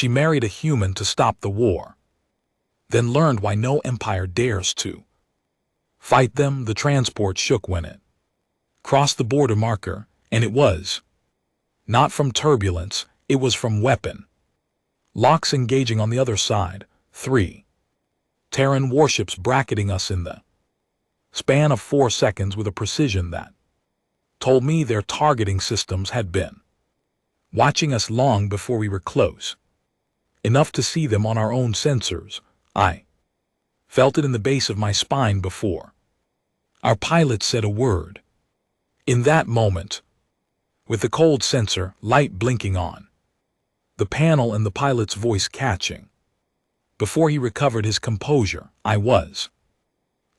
She married a human to stop the war, then learned why no empire dares to fight them. The transport shook when it crossed the border marker, and it was not from turbulence, it was from weapon locks engaging on the other side. 3 Terran warships bracketing us in the span of 4 seconds with a precision that told me their targeting systems had been watching us long before we were close enough to see them on our own sensors. I felt it in the base of my spine before our pilot said a word. In that moment, with the cold sensor light blinking on the panel and the pilot's voice catching, before he recovered his composure, I was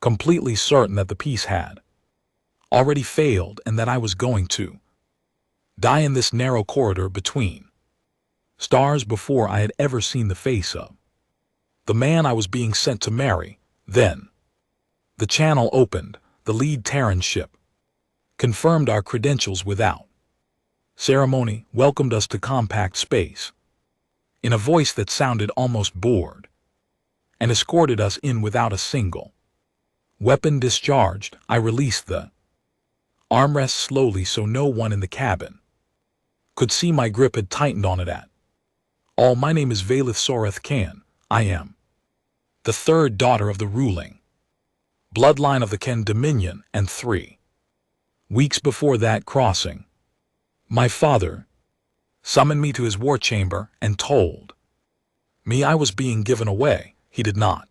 completely certain that the piece had already failed and that I was going to die in this narrow corridor between stars before I had ever seen the face of the man I was being sent to marry. Then the channel opened. The lead Terran ship confirmed our credentials without ceremony, welcomed us to compact space in a voice that sounded almost bored, and escorted us in without a single weapon discharged. I released the armrest slowly so no one in the cabin could see my grip had tightened on it at all. My name is Valith Soreth Khan. I am the third daughter of the ruling bloodline of the Ken Dominion, and 3 weeks before that crossing, my father summoned me to his war chamber and told me I was being given away. He did not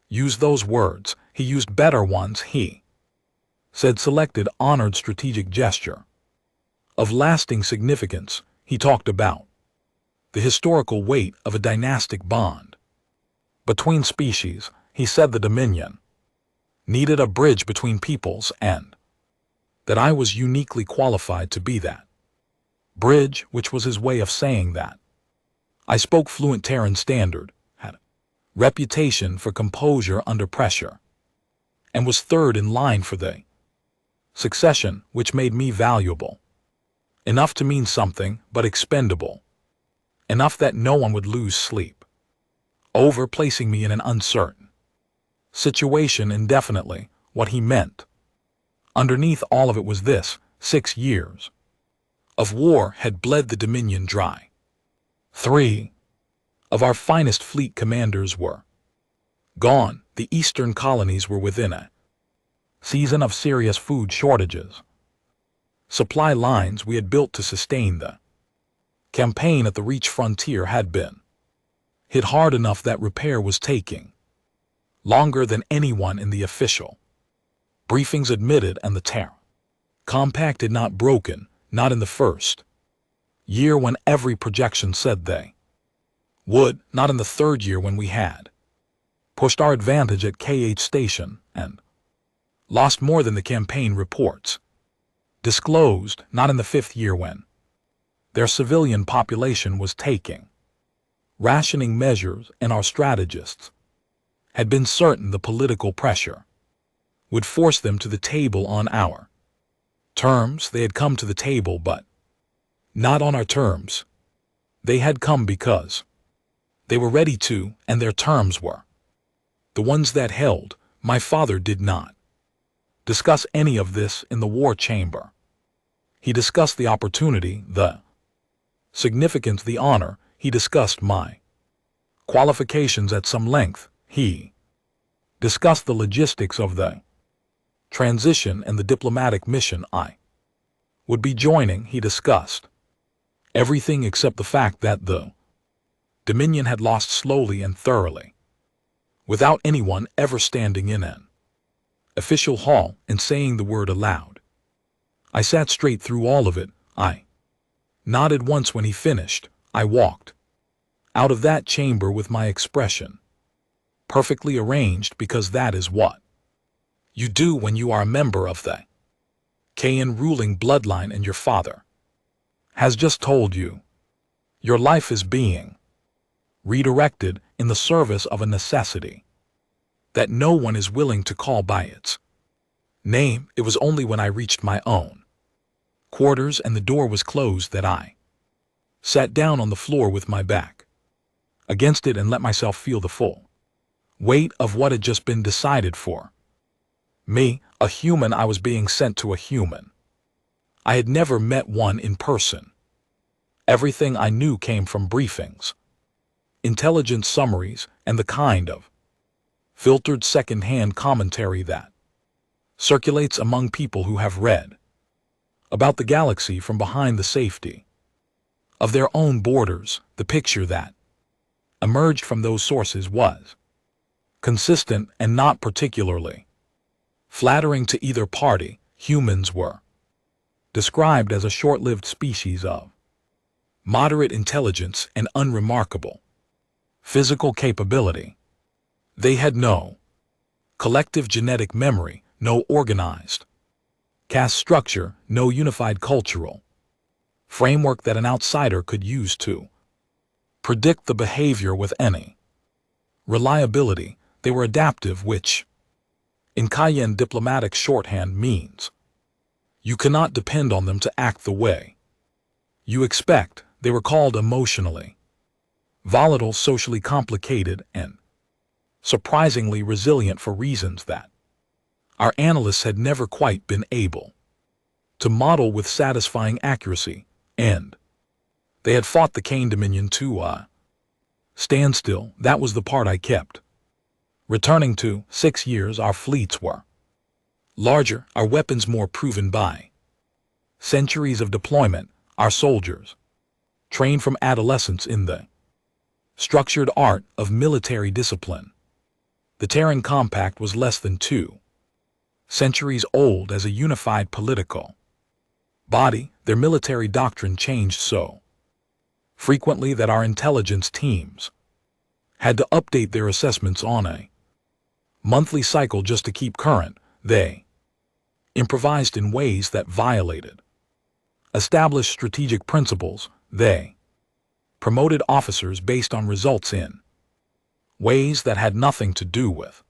use those words, he used better ones. He said selected, honored strategic gesture of lasting significance. He talked about the historical weight of a dynastic bond between species. He said the Dominion needed a bridge between peoples and that I was uniquely qualified to be that bridge, which was his way of saying that I spoke fluent Terran Standard, had a reputation for composure under pressure, and was third in line for the succession, which made me valuable enough to mean something, but expendable enough that no one would lose sleep over placing me in an uncertain situation indefinitely. What he meant underneath all of it was this: 6 years of war had bled the Dominion dry. 3 of our finest fleet commanders were gone. The eastern colonies were within a season of serious food shortages. Supply lines we had built to sustain the campaign at the Reach frontier had been hit hard enough that repair was taking longer than anyone in the official briefings admitted, and the Terra compact had not broken, not in the first year when every projection said they would, not in the third year when we had pushed our advantage at KH Station and lost more than the campaign reports disclosed, not in the 5th year when their civilian population was taking rationing measures and our strategists had been certain the political pressure would force them to the table on our terms. They had come to the table, but not on our terms. They had come because they were ready to, and their terms were the ones that held. My father did not discuss any of this in the war chamber. He discussed the opportunity, the significance, the honor. He discussed my qualifications at some length. He discussed the logistics of the transition and the diplomatic mission I would be joining. He discussed everything except the fact that the Dominion had lost slowly and thoroughly, without anyone ever standing in an official hall and saying the word aloud. I sat straight through all of it. I nodded once when he finished. I walked out of that chamber with my expression perfectly arranged, because that is what you do when you are a member of the Kayan ruling bloodline and your father has just told you your life is being redirected in the service of a necessity that no one is willing to call by its name. It was only when I reached my own quarters and the door was closed that I sat down on the floor with my back against it and let myself feel the full weight of what had just been decided for. Me, a human, I was being sent to a human. I had never met one in person. Everything I knew came from briefings, intelligence summaries, and the kind of filtered second-hand commentary that circulates among people who have read about the galaxy from behind the safety of their own borders. The picture that emerged from those sources was consistent and not particularly flattering to either party. Humans were described as a short-lived species of moderate intelligence and unremarkable physical capability. They had no collective genetic memory, no organized caste structure, no unified cultural framework that an outsider could use to predict the behavior with any reliability. They were adaptive, which in Cayenne diplomatic shorthand means you cannot depend on them to act the way you expect. They were called emotionally volatile, socially complicated, and surprisingly resilient for reasons that our analysts had never quite been able to model with satisfying accuracy, and they had fought the Kane Dominion to a standstill. That was the part I kept returning to. 6 years, our fleets were larger, our weapons more proven by centuries of deployment, our soldiers trained from adolescence in the structured art of military discipline. The Terran Compact was less than 2 centuries old as a unified political body. Their military doctrine changed so frequently that our intelligence teams had to update their assessments on a monthly cycle just to keep current. They improvised in ways that violated established strategic principles. They promoted officers based on results in ways that had nothing to do with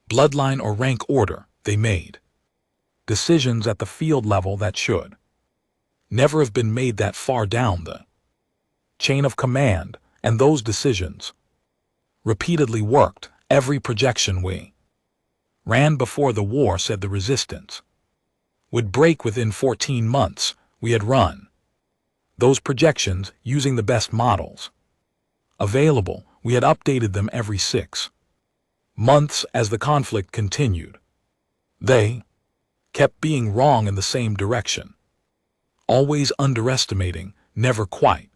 bloodline or rank order. They made decisions at the field level that should never have been made that far down the chain of command, and those decisions repeatedly worked. Every projection we ran before the war said the resistance would break within 14 months. We had run those projections using the best models available. We had updated them every 6 months as the conflict continued. They kept being wrong in the same direction, always underestimating, never quite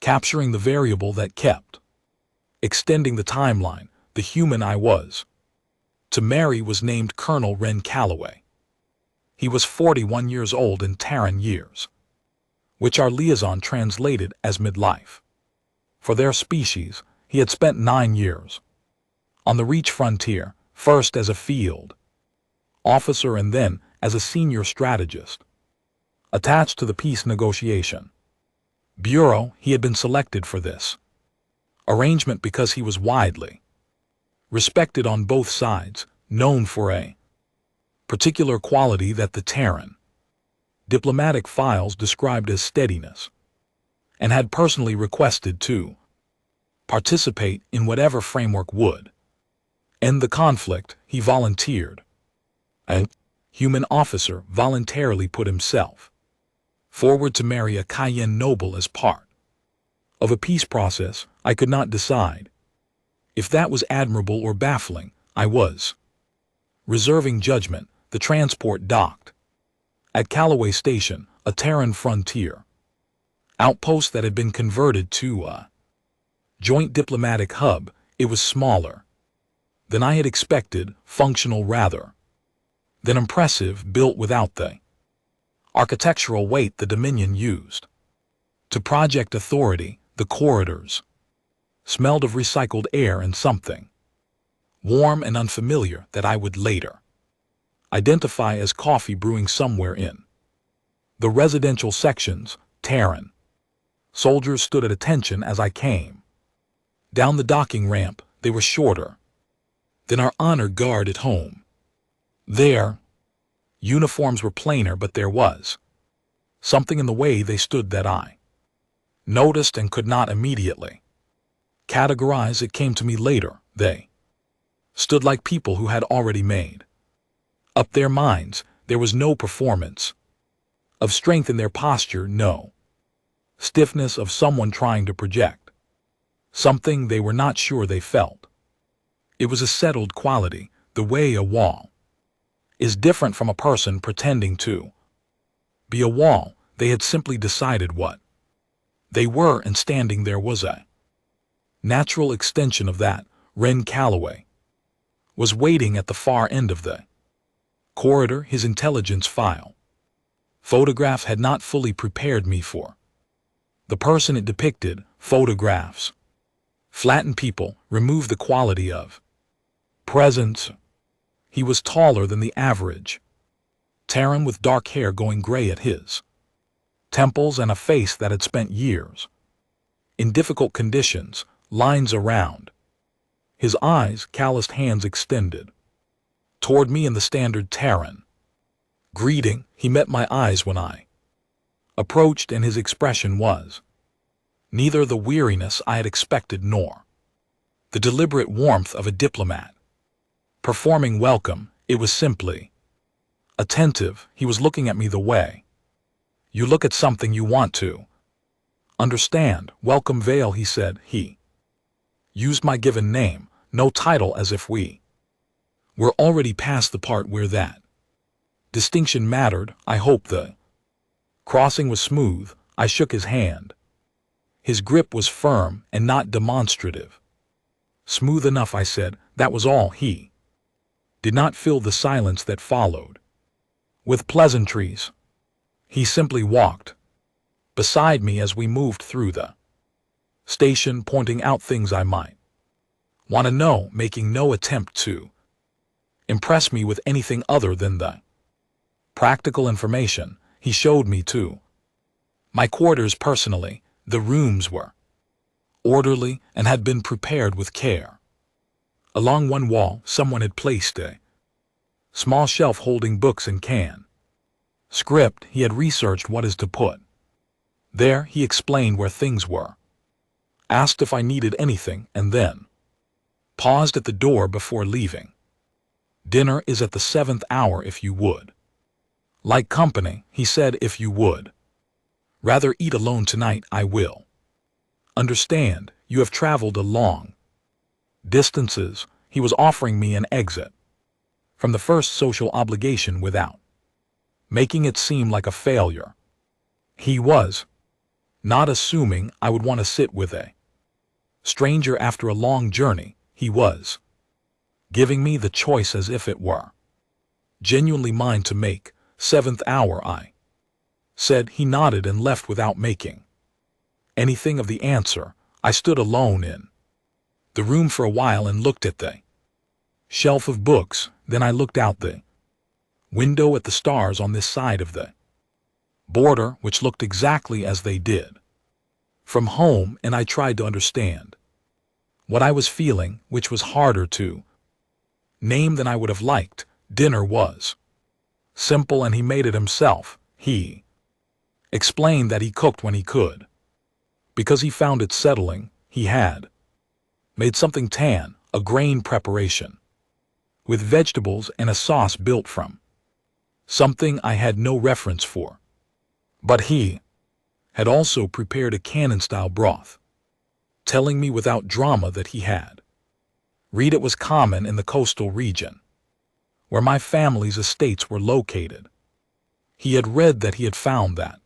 capturing the variable that kept extending the timeline. The human I was to marry was named Colonel Ren Calloway. He was 41 years old in Terran years, which our liaison translated as midlife. For their species, he had spent 9 years on the Reach frontier, first as a field officer and then as a senior strategist attached to the peace negotiation bureau. He had been selected for this arrangement because he was widely respected on both sides, known for a particular quality that the Terran diplomatic files described as steadiness, and had personally requested to participate in whatever framework would end the conflict. He volunteered. A human officer voluntarily put himself forward to marry a Cayenne noble as part of a peace process. I could not decide if that was admirable or baffling. I was reserving judgment. The transport docked at Calloway Station, a Terran frontier outpost that had been converted to a joint diplomatic hub. It was smaller than I had expected, functional rather than impressive, built without the architectural weight the Dominion used to project authority. The corridors smelled of recycled air and something warm and unfamiliar that I would later identify as coffee brewing somewhere in the residential sections. Terran soldiers stood at attention as I came down the docking ramp. They were shorter than our honor guard at home. Their uniforms were plainer, but there was something in the way they stood that I noticed and could not immediately categorize it came to me later. They stood like people who had already made up their minds. There was no performance of strength in their posture, no stiffness of someone trying to project something they were not sure they felt. It was a settled quality, the way a wall is different from a person pretending to be a wall. They had simply decided what they were, and standing there was a natural extension of that. Ren Calloway was waiting at the far end of the corridor, his intelligence file photograph had not fully prepared me for the person it depicted. Photographs flatten people, remove the quality of presence. He was taller than the average Terran, with dark hair going gray at his temples and a face that had spent years in difficult conditions, lines around his eyes, calloused hands extended toward me in the standard Terran greeting. He met my eyes when I approached, and his expression was neither the weariness I had expected nor the deliberate warmth of a diplomat performing welcome. It was simply attentive. He was looking at me the way you look at something you want to understand. Welcome, Vale, he said. He used my given name, no title, as if we were already past the part where that distinction mattered. I hope the crossing was smooth. I shook his hand. His grip was firm and not demonstrative. Smooth enough, I said. That was all. He did not fill the silence that followed with pleasantries. He simply walked beside me as we moved through the station, pointing out things I might want to know, making no attempt to impress me with anything other than the practical information he showed me to my quarters. Personally, the rooms were orderly and had been prepared with care. Along one wall, someone had placed a small shelf holding books and can script. He had researched what is to put there. He explained where things were, asked if I needed anything, and then paused at the door before leaving. Dinner is at the 7th hour. If you would like company, he said, if you would rather eat alone tonight, I will understand. You have traveled a long distances. He was offering me an exit from the first social obligation without making it seem like a failure. He was not assuming I would want to sit with a stranger after a long journey. He was giving me the choice as if it were genuinely mine to make. 7th hour, I said. He nodded and left without making anything of the answer. I stood alone in the room for a while and looked at the shelf of books. Then I looked out the window at the stars on this side of the border, which looked exactly as they did from home, and I tried to understand what I was feeling, which was harder to name than I would have liked. Dinner was simple, and he made it himself. He explained that he cooked when he could, because he found it settling. He had made something tan, a grain preparation, with vegetables and a sauce built from something I had no reference for. But he had also prepared a cannon-style broth, telling me without drama that he had read it was common in the coastal region where my family's estates were located. He had read that he had found that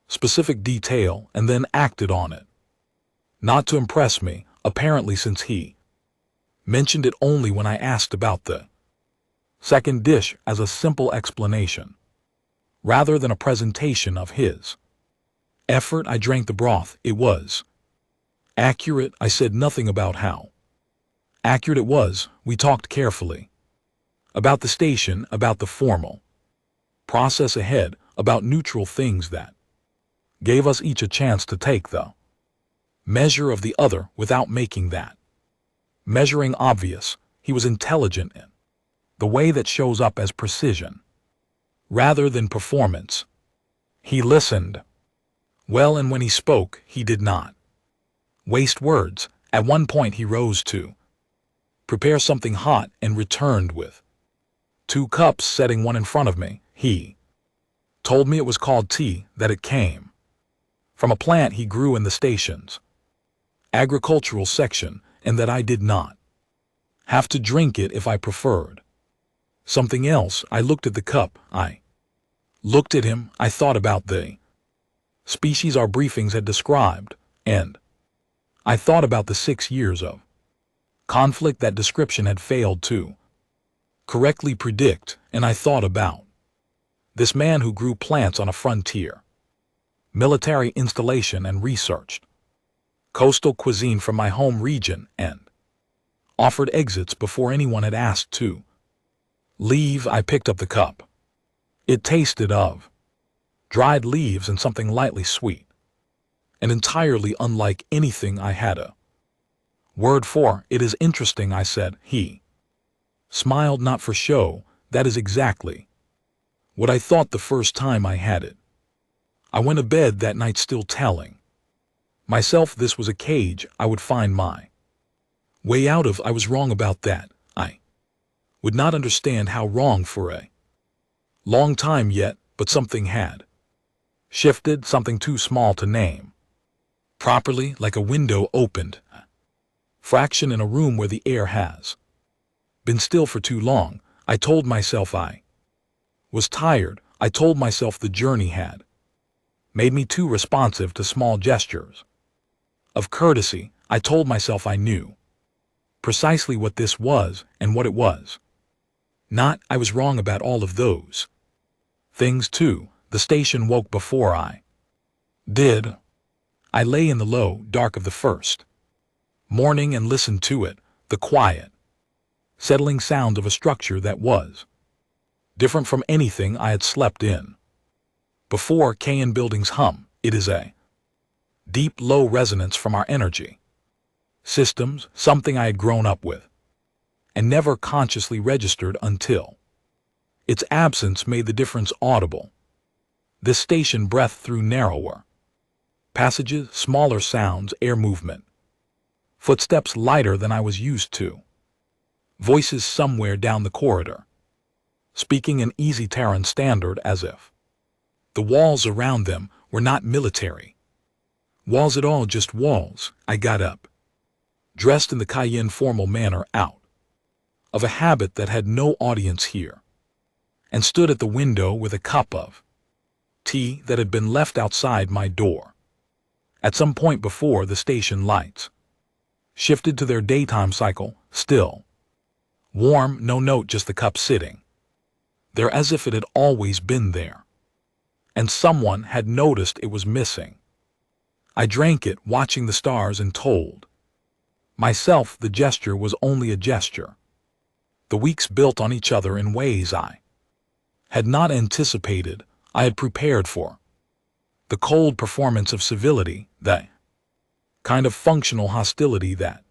specific detail and then acted on it. Not to impress me, apparently, since he mentioned it only when I asked about the second dish as a simple explanation, rather than a presentation of his effort. I drank the broth. It was accurate. I said nothing about how accurate it was. We talked carefully about the station, about the formal process ahead, about neutral things that gave us each a chance to take the measure of the other without making that measuring obvious. He was intelligent in the way that shows up as precision rather than performance. He listened well, and when he spoke, he did not waste words, At one point he rose to prepare something hot and returned with 2 cups, setting one in front of me. He told me it was called tea, that it came from a plant he grew in the station's agricultural section, and that I did not have to drink it if I preferred something else. I looked at the cup. I looked at him. I thought about the species our briefings had described, and I thought about the 6 years of conflict that description had failed to correctly predict, and I thought about this man who grew plants on a frontier military installation and researched coastal cuisine from my home region and offered exits before anyone had asked to leave. I picked up the cup. It tasted of dried leaves and something lightly sweet, and entirely unlike anything I had a word for. It is interesting, I said. He smiled. Not for show. That is exactly what I thought the first time I had it. I went to bed that night still telling myself this was a cage I would find my way out of. I was wrong about that. I would not understand how wrong for a long time yet, but something had shifted, something too small to name properly, like a window opened, fraction in a room where the air has been still for too long. I told myself I was tired. I told myself the journey had made me too responsive to small gestures of courtesy. I told myself I knew precisely what this was and what it was not. I was wrong about all of those things too. The station woke before I did. I lay in the low dark of the first morning and listened to it, the quiet, settling sound of a structure that was different from anything I had slept in before. Kayan buildings hum. It is a deep, low resonance from our energy systems, something I had grown up with and never consciously registered until its absence made the difference audible. This station breathed through narrower passages, smaller sounds, air movement, footsteps lighter than I was used to, voices somewhere down the corridor, speaking an easy Terran standard, as if the walls around them were not military walls at all, just walls. I got up, dressed in the Kayan formal manner, out of a habit that had no audience here, and stood at the window with a cup of tea that had been left outside my door at some point before the station lights shifted to their daytime cycle. Still warm, no note, just the cup sitting there as if it had always been there, and someone had noticed it was missing. I drank it, watching the stars, and told myself the gesture was only a gesture. The weeks built on each other in ways I had not anticipated. I had prepared for the cold performance of civility, the kind of functional hostility that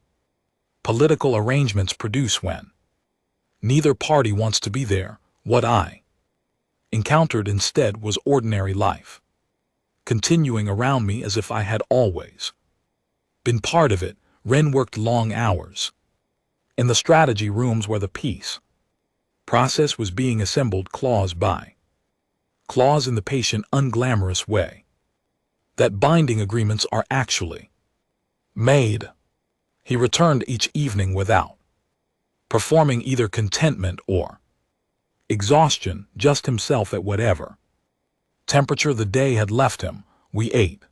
political arrangements produce when neither party wants to be there. What I encountered instead was ordinary life, continuing around me as if I had always been part of it. Ren worked long hours in the strategy rooms where the peace process was being assembled, clause by clause, in the patient, unglamorous way that binding agreements are actually made. He returned each evening without performing either contentment or exhaustion, just himself at whatever temperature the day had left him. We ate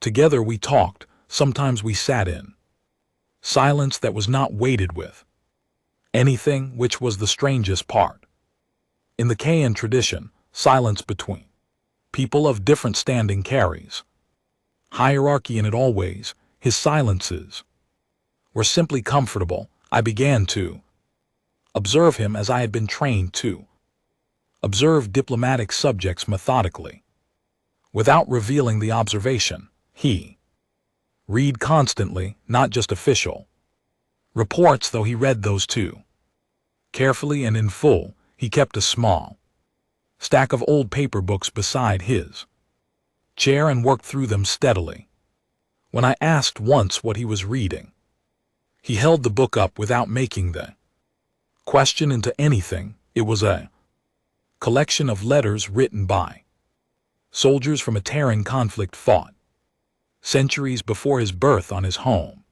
together, we talked, sometimes we sat in silence that was not weighted with anything, which was the strangest part. In the Kayan tradition, silence between people of different standing carries hierarchy in it always. His silences were simply comfortable. I began to observe him as I had been trained to observe diplomatic subjects methodically, without revealing the observation. He read constantly, not just official reports, though he read those too carefully and in full. He kept a small stack of old paper books beside his chair and worked through them steadily. When I asked once what he was reading, He held the book up without making the question into anything. It was a collection of letters written by soldiers from a Terran conflict fought centuries before his birth on his home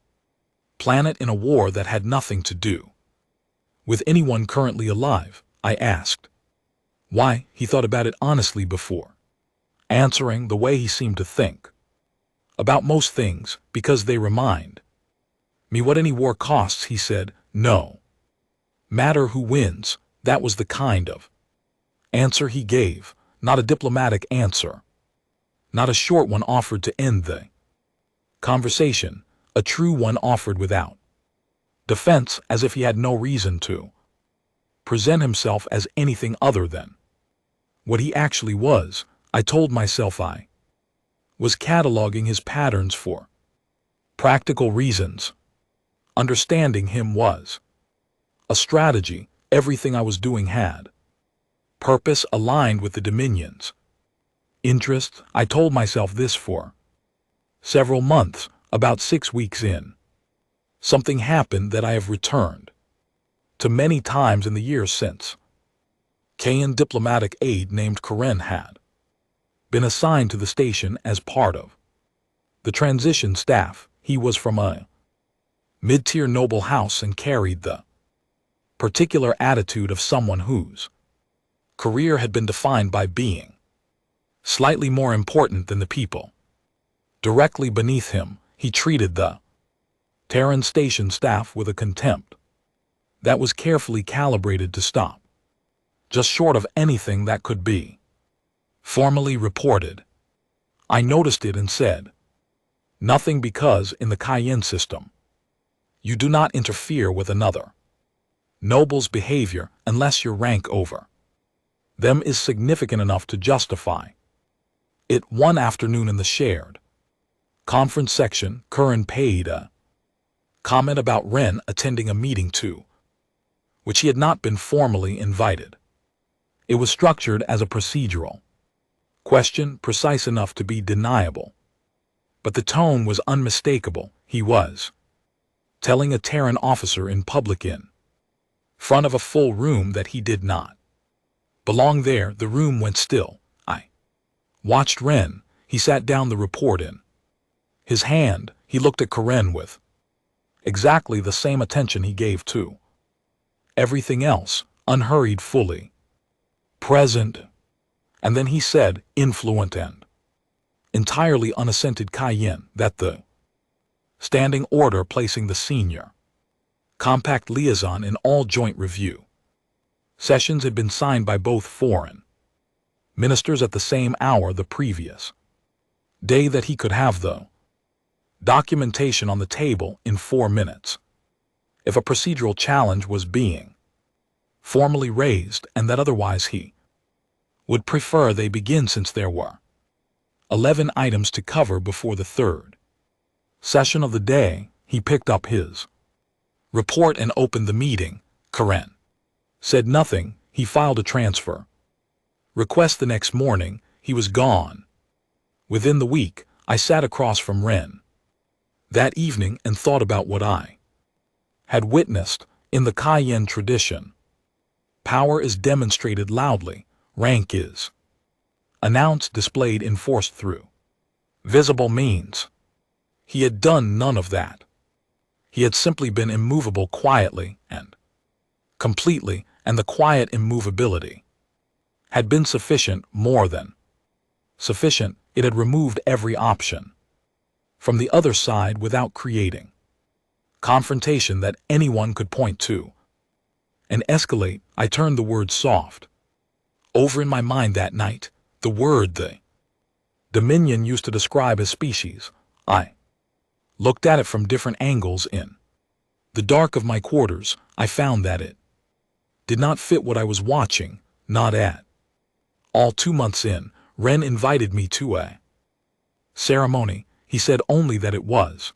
planet in a war that had nothing to do with anyone currently alive. I asked why he thought about it honestly before answering the way he seemed to think about most things, because they remind me what any war costs. He said, no matter who wins. That was the kind of answer he gave, not a diplomatic answer, not a short one offered to end the conversation, a true one offered without defense, as if he had no reason to present himself as anything other than what he actually was. I told myself I was cataloging his patterns for practical reasons. Understanding him was a strategy. Everything I was doing had purpose aligned with the Dominion's interest. I told myself this for several months. About 6 weeks in, something happened that I have returned to many times in the years since. Kayan diplomatic aide named Karen had been assigned to the station as part of the transition staff. He was from a mid-tier noble house and carried the particular attitude of someone whose career had been defined by being slightly more important than the people directly beneath him. He treated the Terran station staff with a contempt that was carefully calibrated to stop just short of anything that could be formally reported. I noticed it and said nothing, because in the Kayan system, you do not interfere with another noble's behavior unless your rank over them is significant enough to justify it. One afternoon in the shared conference section, Curran paid a comment about Ren attending a meeting to which he had not been formally invited. It was structured as a procedural question, precise enough to be deniable, but the tone was unmistakable. He was telling a Terran officer in public in front of a full room that he did not belong there. The room went still. I watched Ren. He sat down, the report in his hand. He looked at Karen with exactly the same attention he gave to everything else, unhurried, fully present. And then he said, influent and entirely unassented Kayan, that the standing order placing the senior compact liaison in all joint review sessions had been signed by both foreign ministers at the same hour the previous day, that he could have the documentation on the table in 4 minutes if a procedural challenge was being formally raised, and that otherwise he would prefer they begin, since there were 11 items to cover before the third session of the day. He picked up his report and opened the meeting. Karen said nothing. He filed a transfer request the next morning. He was gone. Within the week, I sat across from Ren that evening and thought about what I had witnessed in the Kayan tradition. Power is demonstrated loudly. Rank is announced, displayed, enforced through visible means. He had done none of that. He had simply been immovable quietly and completely, and the quiet immovability had been sufficient, more than sufficient. It had removed every option from the other side without creating confrontation that anyone could point to and escalate. I turned the word soft over in my mind that night, the word the Dominion used to describe as species. I looked at it from different angles. In the dark of my quarters, I found that it did not fit what I was watching, not at all. 2 months in, Ren invited me to a ceremony. He said only that it was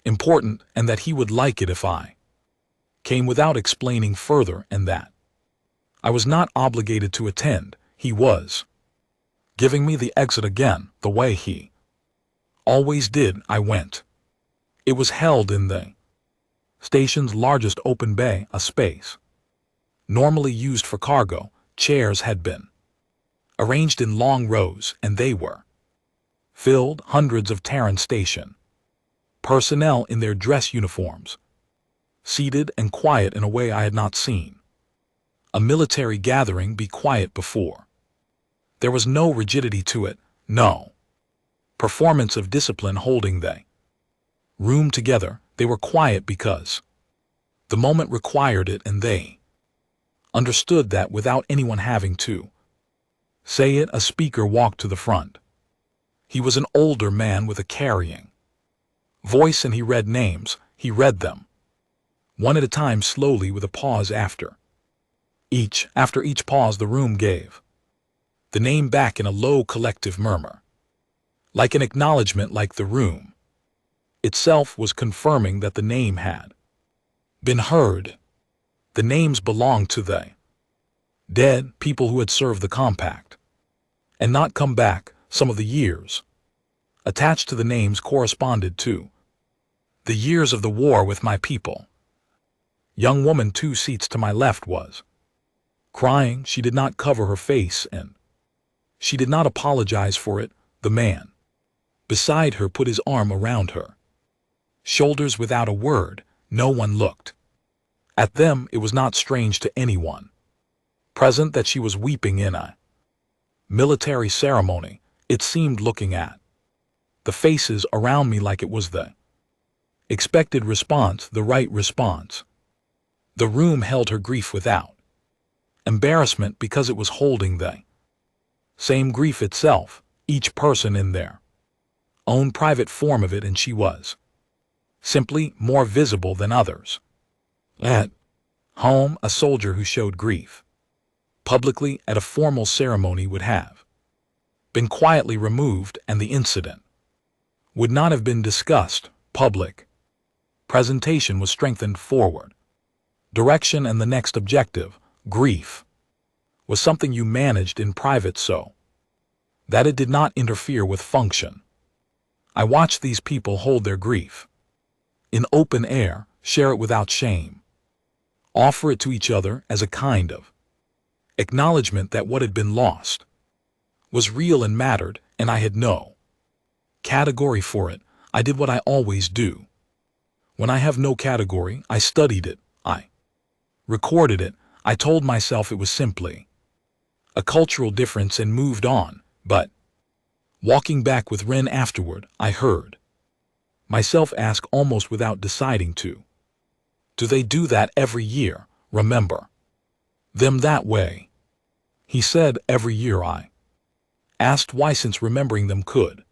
important and that he would like it if I came, without explaining further, and that I was not obligated to attend. He was giving me the exit again, the way he always did. I went. It was held in the Station's largest open bay, a space normally used for cargo. Chairs had been arranged in long rows, and they were filled. Hundreds of Terran Station personnel in their dress uniforms, seated and quiet in a way I had not seen a military gathering be quiet before. There was no rigidity to it, no performance of discipline holding the room together. They were quiet because the moment required it, and they understood that without anyone having to say it. A speaker walked to the front. He was an older man with a carrying voice, and he read names. He read them one at a time, slowly, with a pause after each. After each pause, the room gave the name back in a low collective murmur, like an acknowledgement, like the room itself was confirming that the name had been heard. The names belonged to the dead, people who had served the compact and not come back. Some of the years attached to the names corresponded to the years of the war with my people. Young woman 2 seats to my left was crying. She did not cover her face, and she did not apologize for it. The man beside her put his arm around her shoulders without a word. No one looked at them. It was not strange to anyone present that she was weeping in a military ceremony. It seemed, looking at the faces around me, like it was the expected response, the right response. The room held her grief without embarrassment, because it was holding the same grief itself, each person in their own private form of it, and she was simply more visible than others. At home, a soldier who showed grief publicly at a formal ceremony would have been quietly removed, and the incident would not have been discussed. Public presentation was strengthened forward direction, and the next objective, grief, was something you managed in private so that it did not interfere with function. I watched these people hold their grief in open air, share it without shame, offer it to each other as a kind of acknowledgement that what had been lost was real and mattered, and I had no category for it. I did what I always do. When I have no category, I studied it, I recorded it, I told myself it was simply a cultural difference and moved on. But walking back with Ren afterward, I heard myself ask, almost without deciding to, do they do that every year? Remember them that way? He said, every year. I asked why, since remembering them could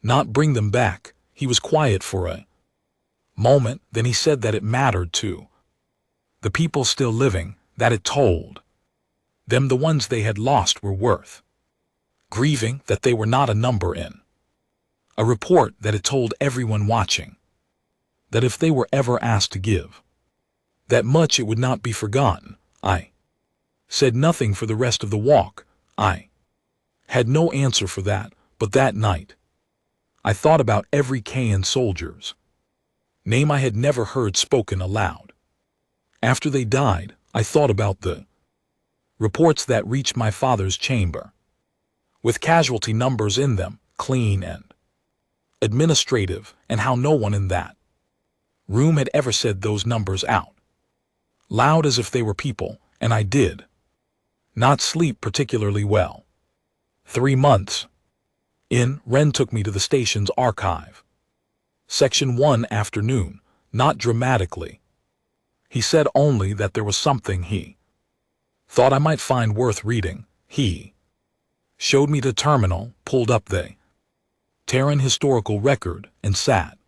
not bring them back. He was quiet for a moment, then he said that it mattered to the people still living, that it told them the ones they had lost were worth grieving, that they were not a number in a report, that it told everyone watching that if they were ever asked to give that much, it would not be forgotten. I said nothing for the rest of the walk. I had no answer for that, but that night I thought about every Kayan soldier's name I had never heard spoken aloud. After they died, I thought about the reports that reached my father's chamber, with casualty numbers in them, clean and administrative, and how no one in that room had ever said those numbers out loud as if they were people, and I did not sleep particularly well. 3 months in, Ren took me to the station's archive. Section 1 afternoon, not dramatically. He said only that there was something he thought I might find worth reading. He showed me the terminal, pulled up the Terran historical record, and sat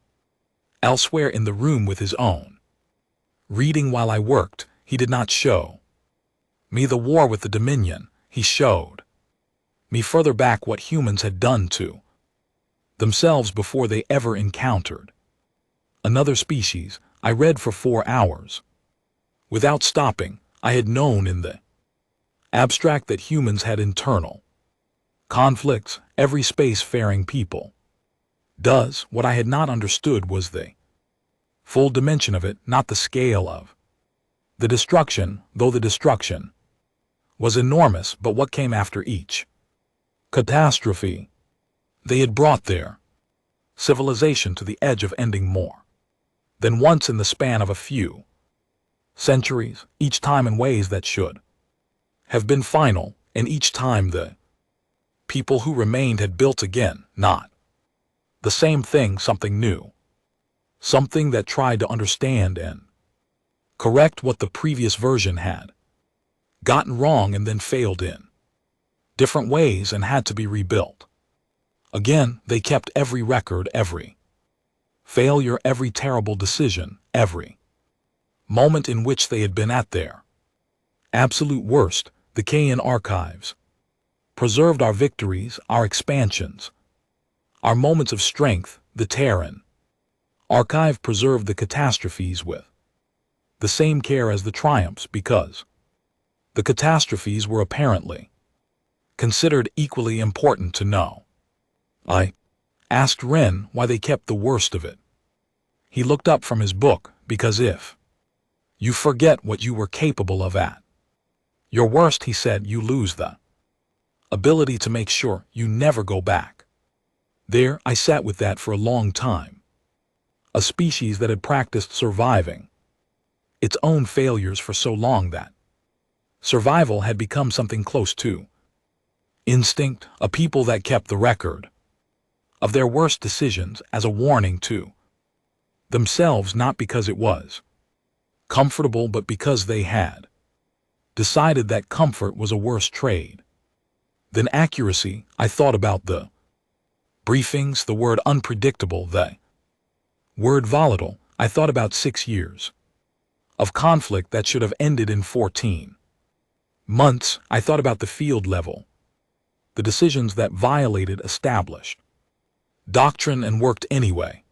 elsewhere in the room with his own reading while I worked. He did not show me the war with the Dominion. He showed me further back what humans had done to themselves before they ever encountered another species. I read for 4 hours without stopping. I had known in the abstract that humans had internal conflicts. Every space-faring people does. What I had not understood was the Full dimension of it, not the scale of the destruction, though the destruction was enormous, but what came after each catastrophe. They had brought their civilization to the edge of ending more than once in the span of a few centuries, each time in ways that should have been final, and each time the people who remained had built again, not the same thing, something new, something that tried to understand and correct what the previous version had gotten wrong and then failed in different ways and had to be rebuilt. Again, they kept every record, every failure, every terrible decision, every moment in which they had been at their absolute worst. The Kayan archives preserved our victories, our expansions, our moments of strength. The Terran archive preserved the catastrophes with the same care as the triumphs, because the catastrophes were apparently considered equally important to know. I asked Ren why they kept the worst of it. He looked up from his book. Because if you forget what you were capable of at your worst, he said, you lose the ability to make sure you never go back there. I sat with that for a long time. A species that had practiced surviving its own failures for so long that survival had become something close to instinct, a people that kept the record of their worst decisions as a warning to themselves, not because it was comfortable, but because they had decided that comfort was a worse trade than accuracy. I thought about the briefings, the word unpredictable, the word volatile. I thought about 6 years of conflict that should have ended in 14 months. I thought about the field level, the decisions that violated established doctrine and worked anyway,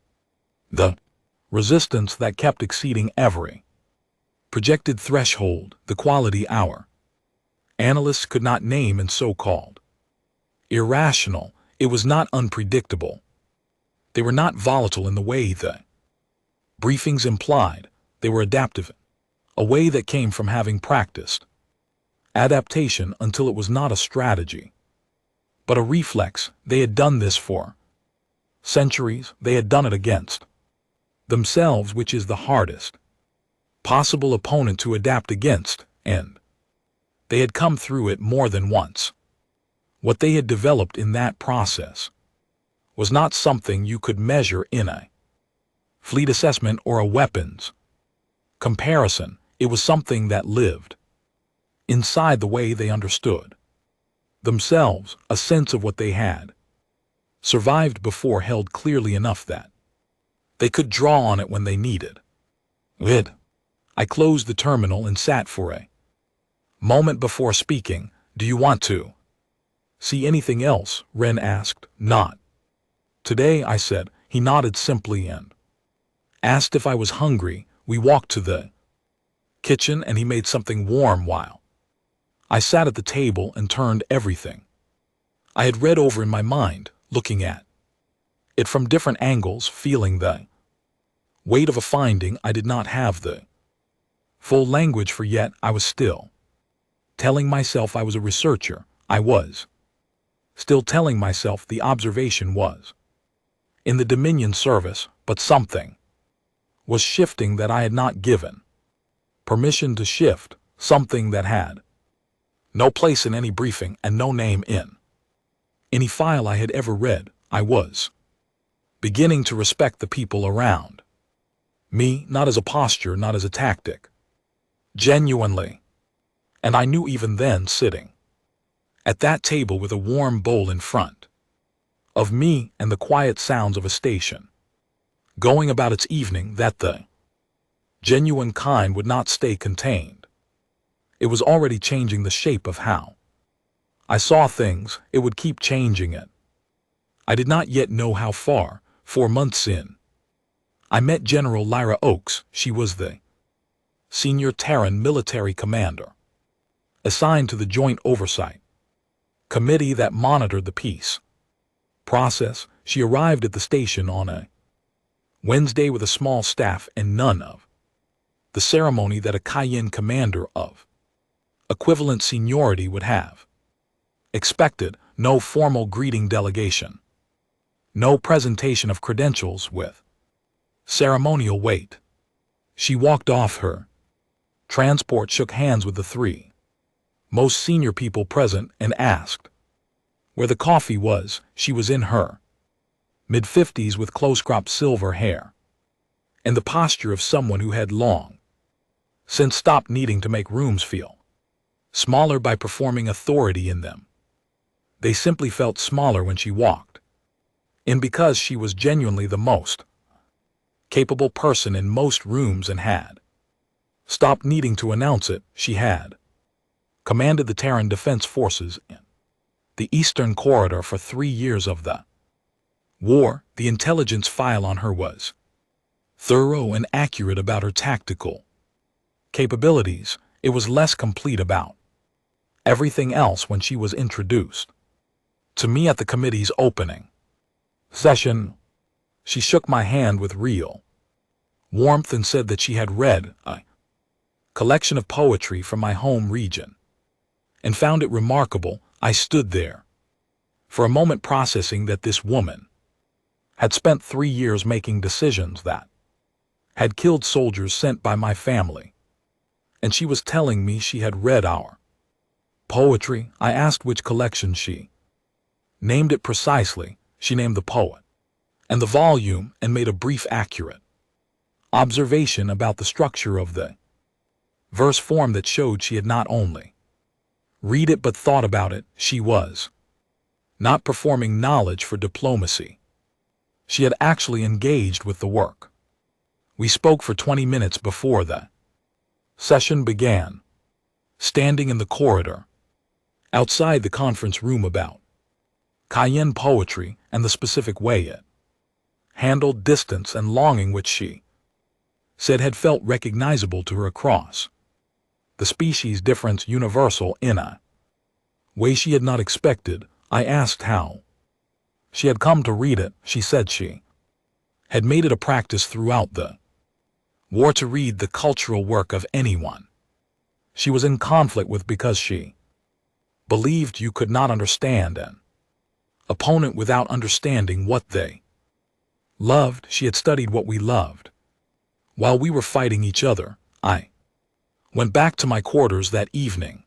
the resistance that kept exceeding every projected threshold, the quality our analysts could not name, and so-called irrational. It was not unpredictable. They were not volatile in the way the briefings implied. They were adaptive, a way that came from having practiced adaptation until it was not a strategy, but a reflex. They had done this for centuries. They had done it against themselves, which is the hardest possible opponent to adapt against, and they had come through it more than once. What they had developed in that process was not something you could measure in a fleet assessment or a weapons comparison. It was something that lived inside the way they understood themselves, a sense of what they had survived before, held clearly enough that they could draw on it when they needed it. I closed the terminal and sat for a moment before speaking. Do you want to see anything else? Ren asked. Not today, I said. He nodded simply and asked if I was hungry. We walked to the kitchen and he made something warm while I sat at the table and turned everything I had read over in my mind, looking at it from different angles, feeling the weight of a finding I did not have the full language for yet. I was still telling myself I was a researcher. I was still telling myself the observation was in the Dominion service, but something was shifting that I had not given permission to shift, something that had no place in any briefing and no name in any file I had ever read. I was beginning to respect the people around me, not as a posture, not as a tactic, genuinely. And I knew even then, sitting at that table with a warm bowl in front of me and the quiet sounds of a station going about its evening, that the genuine kind would not stay contained. It was already changing the shape of how I saw things. It would keep changing it. I did not yet know how far. 4 months in, I met General Lyra Oaks. She was the senior Terran military commander assigned to the Joint Oversight Committee that monitored the peace process. She arrived at the station on a Wednesday with a small staff and none of the ceremony that a Cayenne commander of equivalent seniority would have. Expected, no formal greeting delegation. No presentation of credentials with ceremonial weight. She walked off her transport, shook hands with the three most senior people present, and asked where the coffee was. She was in her mid-50s with close-cropped silver hair and the posture of someone who had long since stopped needing to make rooms feel smaller by performing authority in them. They simply felt smaller when she walked in because she was genuinely the most capable person in most rooms and had stopped needing to announce it. She had commanded the Terran Defense Forces in the Eastern Corridor for 3 years of the war. The intelligence file on her was thorough and accurate about her tactical capabilities. It was less complete about everything else when she was introduced to me at the committee's opening session. She shook my hand with real warmth and said that she had read a collection of poetry from my home region and found it remarkable. I stood there for a moment processing that this woman had spent 3 years making decisions that had killed soldiers sent by my family, and she was telling me she had read our poetry. I asked which collection. She named it precisely. She named the poet and the volume and made a brief, accurate observation about the structure of the verse form that showed she had not only read it but thought about it. She was not performing knowledge for diplomacy. She had actually engaged with the work. We spoke for 20 minutes before the session began, standing in the corridor outside the conference room about Cayenne poetry and the specific way it handled distance and longing, which she said had felt recognizable to her across the species difference, universal in a way she had not expected. I asked how she had come to read it. She said she had made it a practice throughout the war to read the cultural work of anyone she was in conflict with because she believed you could not understand an opponent without understanding what they loved. She had studied what we loved while we were fighting each other. I went back to my quarters that evening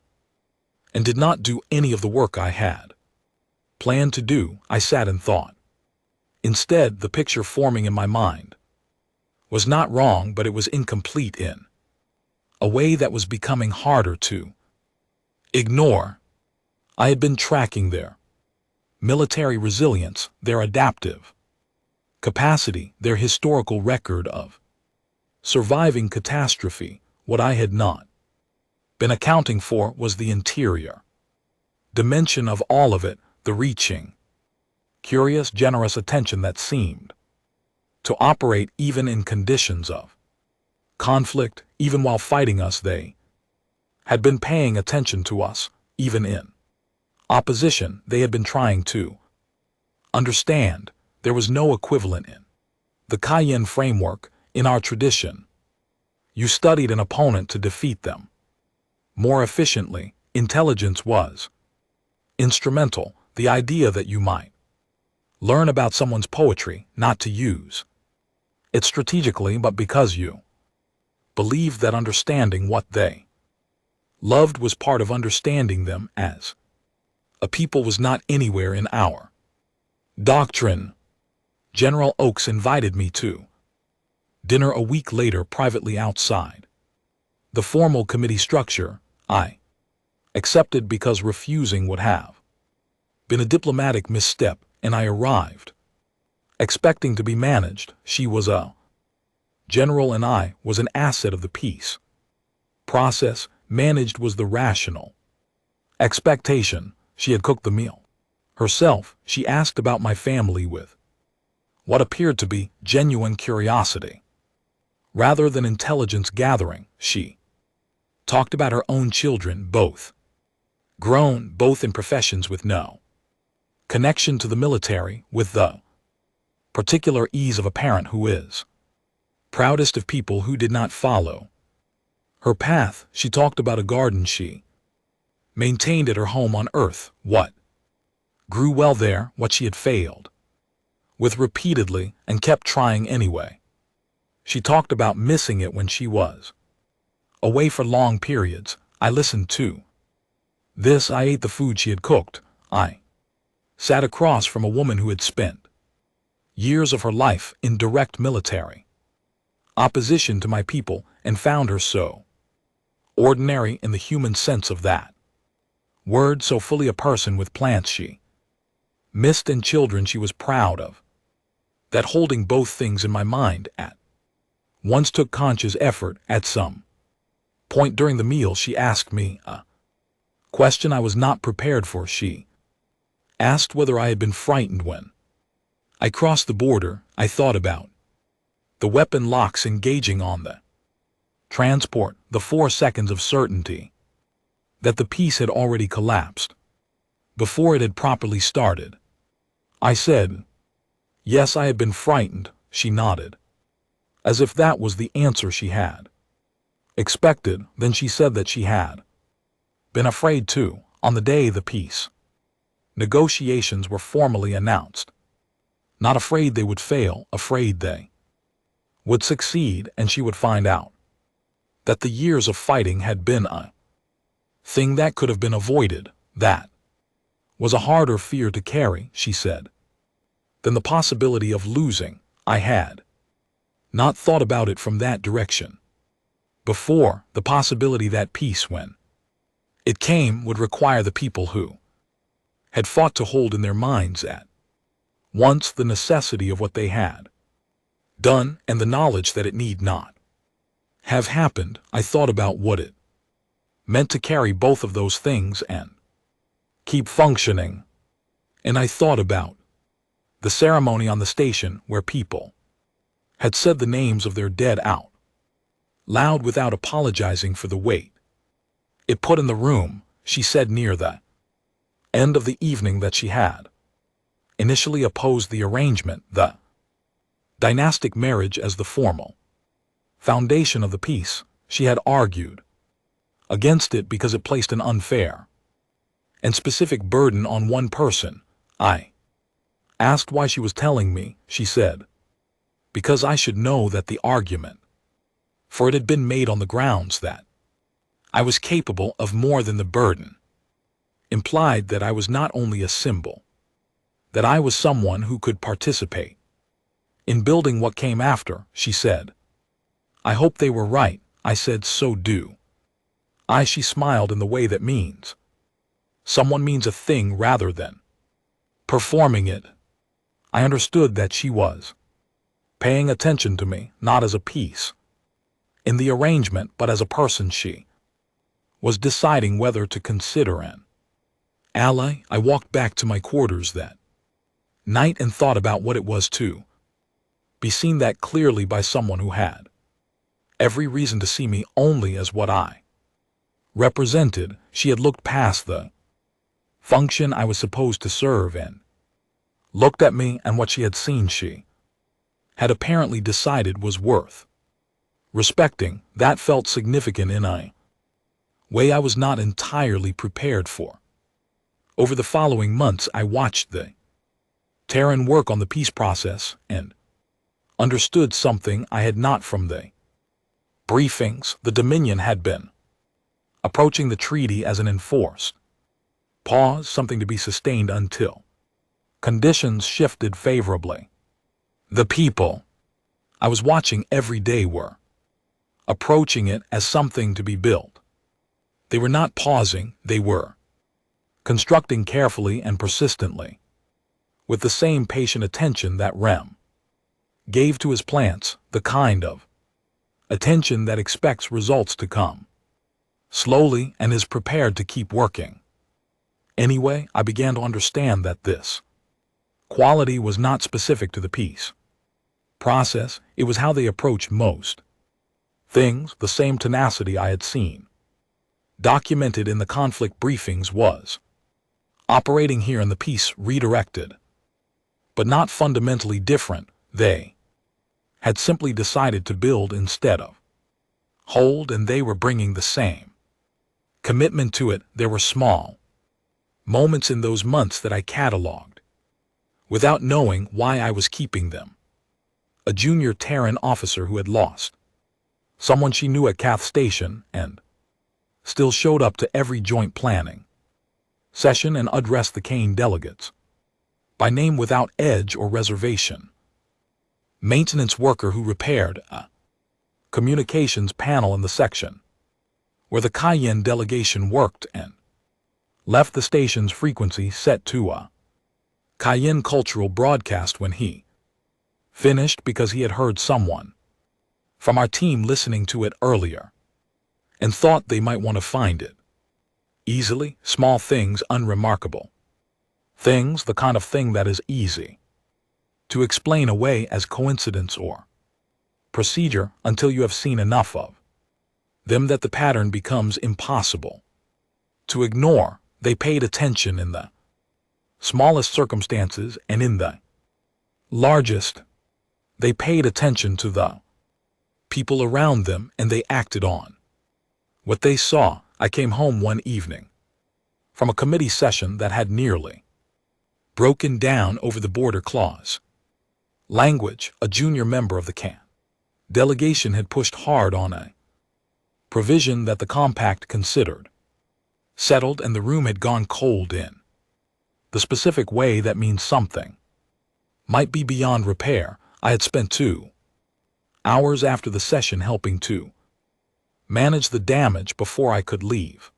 and did not do any of the work I had planned to do. I sat and thought. Instead, the picture forming in my mind was not wrong, but it was incomplete in a way that was becoming harder to ignore. I had been tracking their military resilience, their adaptive capacity, their historical record of surviving catastrophe. What I had not been accounting for was the interior dimension of all of it, the reaching, curious, generous attention that seemed to operate even in conditions of conflict. Even while fighting us, they had been paying attention to us. Even in opposition, they had been trying to understand. There was no equivalent in the Cayenne framework. In our tradition, you studied an opponent to defeat them more efficiently. Intelligence was instrumental. The idea that you might learn about someone's poetry, not to use it strategically, but because you believed that understanding what they loved was part of understanding them as a people, was not anywhere in our doctrine. General Oakes invited me to dinner a week later privately outside the formal committee structure. I accepted because refusing would have been a diplomatic misstep, and I arrived expecting to be managed. She was a general and I was an asset of the peace process. Managed was the rational expectation. She had cooked the meal herself. She asked about my family with what appeared to be genuine curiosity rather than intelligence gathering. She talked about her own children, both grown, both in professions with no connection to the military, with the particular ease of a parent who is proudest of people who did not follow her path. She talked about a garden she maintained at her home on earth, what grew well there, what she had failed with repeatedly and kept trying anyway. She talked about missing it when she was away for long periods. I listened to this. I ate the food she had cooked. I sat across from a woman who had spent years of her life in direct military opposition to my people and found her so ordinary in the human sense of that word, so fully a person with plants she missed and children she was proud of. That holding both things in my mind at once took conscious effort. At some point during the meal she asked me a question I was not prepared for. She asked whether I had been frightened when I crossed the border. I thought about the weapon locks engaging on the transport, the 4 seconds of certainty that the piece had already collapsed before it had properly started. I said, yes, I had been frightened. She nodded, as if that was the answer she had expected. Then she said that she had been afraid too. On the day the peace negotiations were formally announced, not afraid they would fail, afraid they would succeed and she would find out that the years of fighting had been a thing that could have been avoided. That was a harder fear to carry, she said, than the possibility of losing. I had not thought about it from that direction before. The possibility that peace, when it came, would require the people who had fought to hold in their minds at once the necessity of what they had done and the knowledge that it need not have happened. I thought about what it meant to carry both of those things and keep functioning. And I thought about the ceremony on the station where people had said the names of their dead out loud without apologizing for the weight it put in the room. She said near the end of the evening that she had initially opposed the arrangement, the dynastic marriage, as the formal foundation of the peace. She had argued against it because it placed an unfair and specific burden on one person. I asked why she was telling me. She said, because I should know that the argument, for it had been made on the grounds that I was capable of more than the burden, implied that I was not only a symbol, that I was someone who could participate in building what came after. She said, I hope they were right. I said, so do I. She smiled in the way that means someone means a thing rather than performing it. I understood that she was paying attention to me, not as a piece in the arrangement, but as a person. She was deciding whether to consider an ally. I walked back to my quarters that night and thought about what it was to be seen that clearly by someone who had every reason to see me only as what I represented. She had looked past the function I was supposed to serve and looked at me, and what she had seen she had apparently decided was worth respecting. That felt significant in a way I was not entirely prepared for. Over the following months I watched the Terran work on the peace process and understood something I had not from the briefings. The Dominion had been approaching the treaty as an enforced pause, something to be sustained until conditions shifted favorably. The people I was watching every day were approaching it as something to be built. They were not pausing, they were constructing carefully and persistently, with the same patient attention that Rem gave to his plants, the kind of attention that expects results to come slowly and is prepared to keep working. Anyway, I began to understand that this quality was not specific to the peace process. It was how they approached most things. The same tenacity I had seen documented in the conflict briefings was operating here in the peace redirected but not fundamentally different. They had simply decided to build instead of hold, and they were bringing the same commitment to it. There were small moments in those months that I cataloged without knowing why I was keeping them. A junior Terran officer who had lost someone she knew at Kath Station and still showed up to every joint planning session and addressed the Kane delegates by name without edge or reservation. Maintenance worker who repaired a communications panel in the section where the Cayenne delegation worked and left the station's frequency set to a Cayenne cultural broadcast when he finished because he had heard someone from our team listening to it earlier and thought they might want to find it easily. Small things, unremarkable things, the kind of thing that is easy to explain away as coincidence or procedure until you have seen enough of them that the pattern becomes impossible to ignore. They paid attention in the smallest circumstances and in the largest. They paid attention to the people around them and they acted on what they saw. I came home one evening from a committee session that had nearly broken down over the border clause language. A junior member of the CAN delegation had pushed hard on a provision that the compact considered settled, and the room had gone cold in the specific way that means something might be beyond repair. I had spent 2 hours after the session helping to manage the damage before I could leave.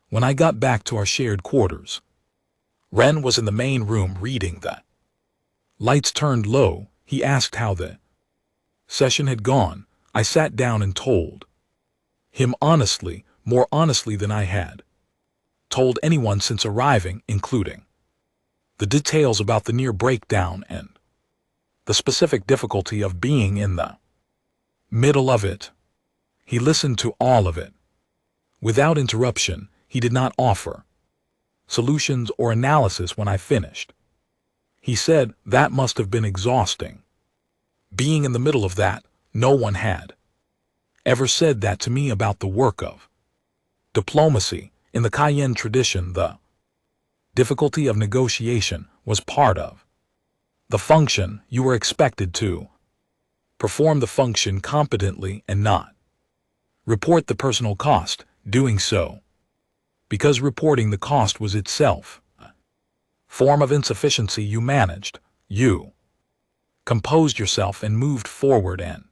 When I got back to our shared quarters, Ren was in the main room reading the lights turned low. He asked how the session had gone. I sat down and told him honestly, more honestly than I had told anyone since arriving, including the details about the near breakdown and the specific difficulty of being in the middle of it. He listened to all of it without interruption. He did not offer solutions or analysis when I finished. He said, "That must have been exhausting. Being in the middle of that, no one had ever said that to me about the work of diplomacy. In the Cayenne tradition, the difficulty of negotiation was part of the function. You were expected to perform the function competently and not report the personal cost doing so, because reporting the cost was itself a form of insufficiency. You managed, you composed yourself and moved forward and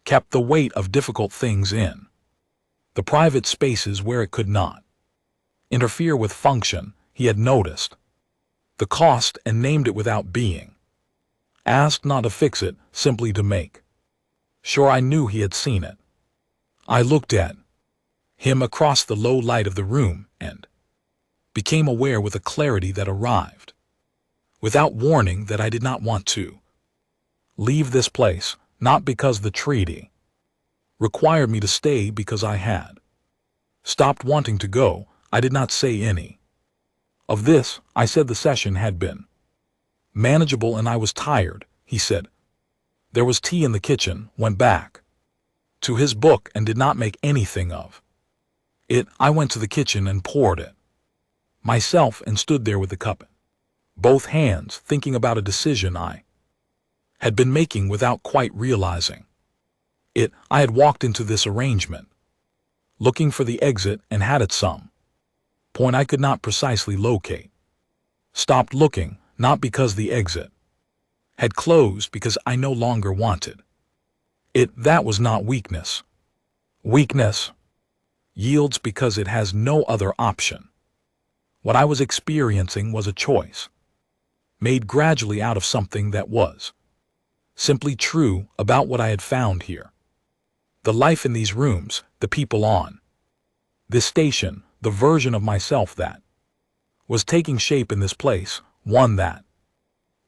kept the weight of difficult things in the private spaces where it could not interfere with function. He had noticed the cost and named it without being asked, not to fix it, simply to make sure I knew he had seen it. I looked at him across the low light of the room and became aware with a clarity that arrived without warning that I did not want to leave this place, not because the treaty required me to stay, because I had stopped wanting to go. I did not say any of this. I said the session had been manageable and I was tired. He said there was tea in the kitchen, went back to his book and did not make anything of it. I went to the kitchen and poured it myself and stood there with the cup in both hands, thinking about a decision I had been making without quite realizing it. I had walked into this arrangement looking for the exit and had at some point I could not precisely locate stopped looking, not because the exit had closed, because I no longer wanted it. That was not weakness. Weakness yields because it has no other option. What I was experiencing was a choice made gradually out of something that was simply true about what I had found here. The life in these rooms, the people on this station, the version of myself that was taking shape in this place, one that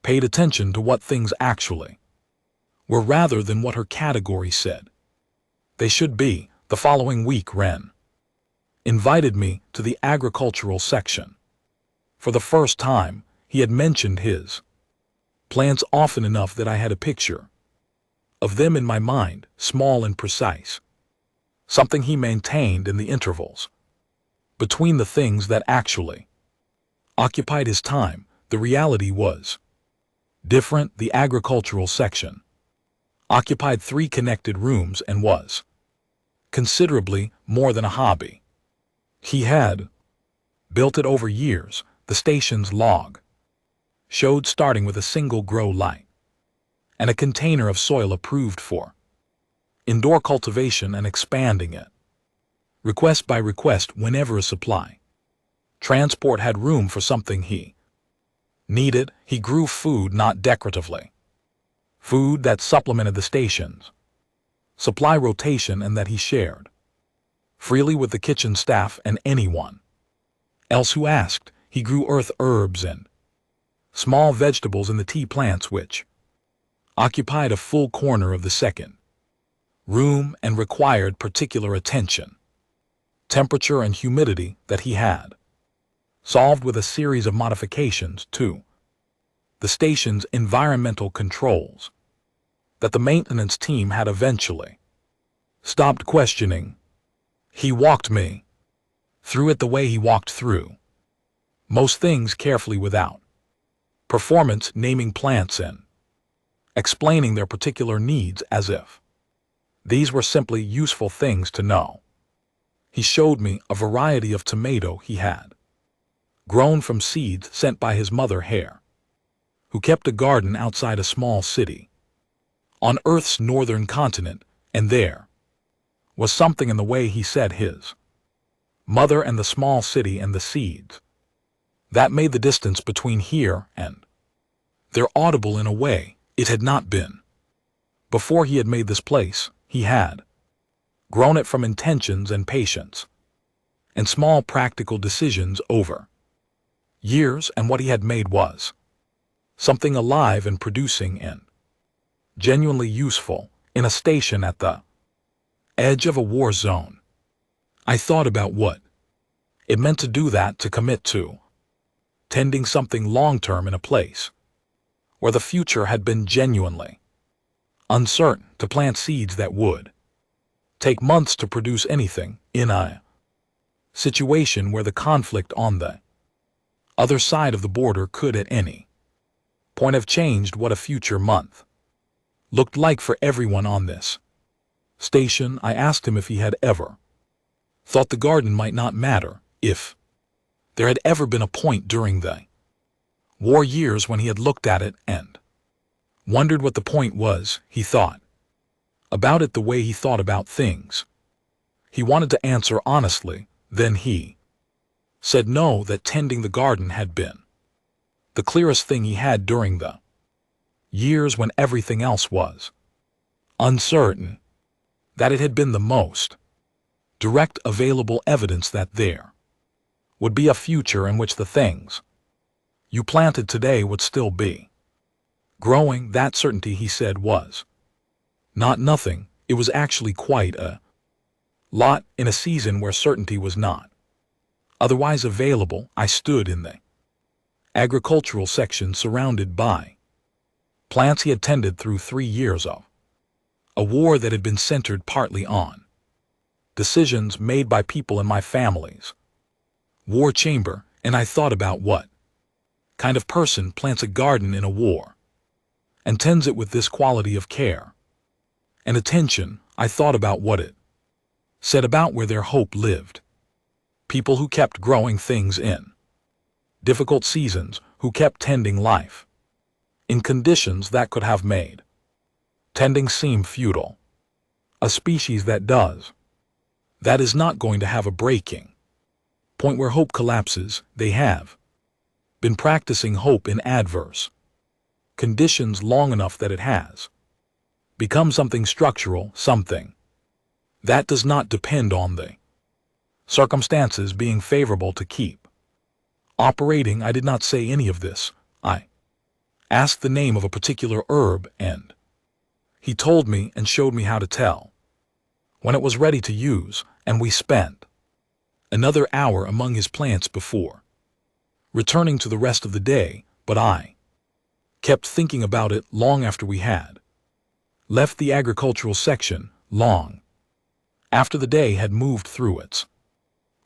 paid attention to what things actually were rather than what her category said they should be. The following week, Ren invited me to the agricultural section. For the first time, he had mentioned his Plants often enough that I had a picture of them in my mind, small and precise. Something he maintained in the intervals between the things that actually occupied his time. The reality was different. The agricultural section occupied 3 connected rooms and was considerably more than a hobby. He had built it over years. The station's log showed starting with a single grow light and a container of soil approved for indoor cultivation and expanding it, request by request whenever a supply transport had room for something he needed. He grew food not decoratively, food that supplemented the station's supply rotation and that he shared freely with the kitchen staff and anyone else who asked. He grew earth herbs and small vegetables in the tea plants which occupied a full corner of the second room and required particular attention, temperature and humidity that he had solved with a series of modifications to the station's environmental controls that the maintenance team had eventually stopped questioning. He walked me through it the way he walked through most things, carefully, without performance, naming plants and explaining their particular needs as if these were simply useful things to know. He showed me a variety of tomato he had grown from seeds sent by his mother Hare, who kept a garden outside a small city on Earth's northern continent, and there was something in the way he said his mother and the small city and the seeds that made the distance between here and there audible in a way it had not been before he had made this place. He had grown it from intentions and patience and small practical decisions over years, and what he had made was something alive and producing and genuinely useful in a station at the edge of a war zone. I thought about what it meant to do that, to commit to tending something long-term in a place where the future had been genuinely uncertain, to plant seeds that would take months to produce anything in a situation where the conflict on the other side of the border could at any point have changed what a future month looked like for everyone on this station. I asked him if he had ever thought the garden might not matter, if there had ever been a point during the war years when he had looked at it and wondered what the point was. He thought about it the way he thought about things. He wanted to answer honestly. Then he said no, that tending the garden had been the clearest thing he had during the years when everything else was uncertain, that it had been the most direct available evidence that there would be a future in which the things you planted today would still be growing. That certainty, he said, was not nothing. It was actually quite a lot in a season where certainty was not otherwise available. I stood in the agricultural section surrounded by plants he had tended through 3 years of a war that had been centered partly on decisions made by people in my family's war chamber, and I thought about what kind of person plants a garden in a war and tends it with this quality of care and attention. I thought about what it said about where their hope lived. People who kept growing things in difficult seasons, who kept tending life in conditions that could have made tending seem futile. A species that does that is not going to have a breaking point where hope collapses. They have been practicing hope in adverse conditions long enough that it has become something structural, something that does not depend on the circumstances being favorable to keep operating. I did not say any of this. I asked the name of a particular herb, and he told me and showed me how to tell when it was ready to use, and we spent another hour among his plants before returning to the rest of the day. But I Kept thinking about it long after we had left the agricultural section, long after the day had moved through its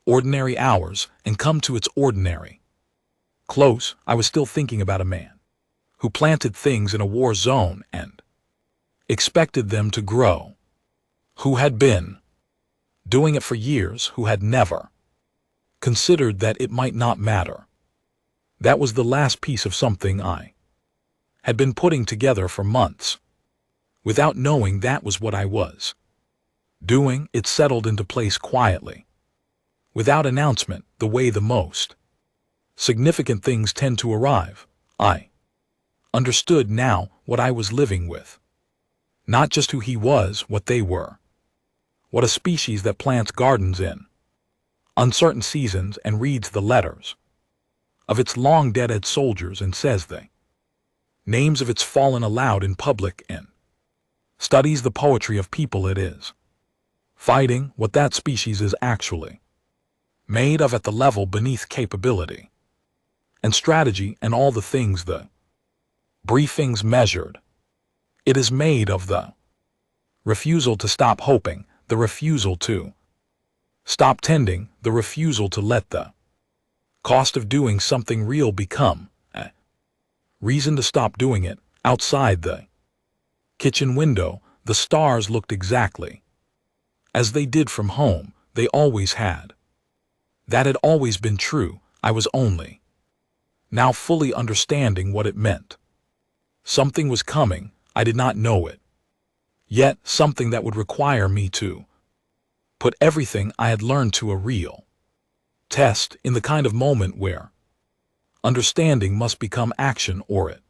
ordinary hours and come to its ordinary close. I was still thinking about a man who planted things in a war zone and expected them to grow, who had been doing it for years, who had never considered that it might not matter. That was the last piece of something I had been putting together for months. Without knowing that was what I was doing, it settled into place quietly, without announcement, the way the most significant things tend to arrive. I understood now what I was living with. Not just who he was, what they were. What a species that plants gardens in uncertain seasons and reads the letters of its long dead soldiers and says the names of its fallen aloud in public and studies the poetry of people it is fighting, what that species is actually made of at the level beneath capability and strategy and all the things the briefings measured. It is made of the refusal to stop hoping, the refusal to stop tending, the refusal to let the cost of doing something real become a reason to stop doing it. Outside the kitchen window, the stars looked exactly as they did from home. They always had. That had always been true. I was only now fully understanding what it meant. Something was coming. I did not know it yet, something that would require me to put everything I had learned to a real test, in the kind of moment where understanding must become action, or it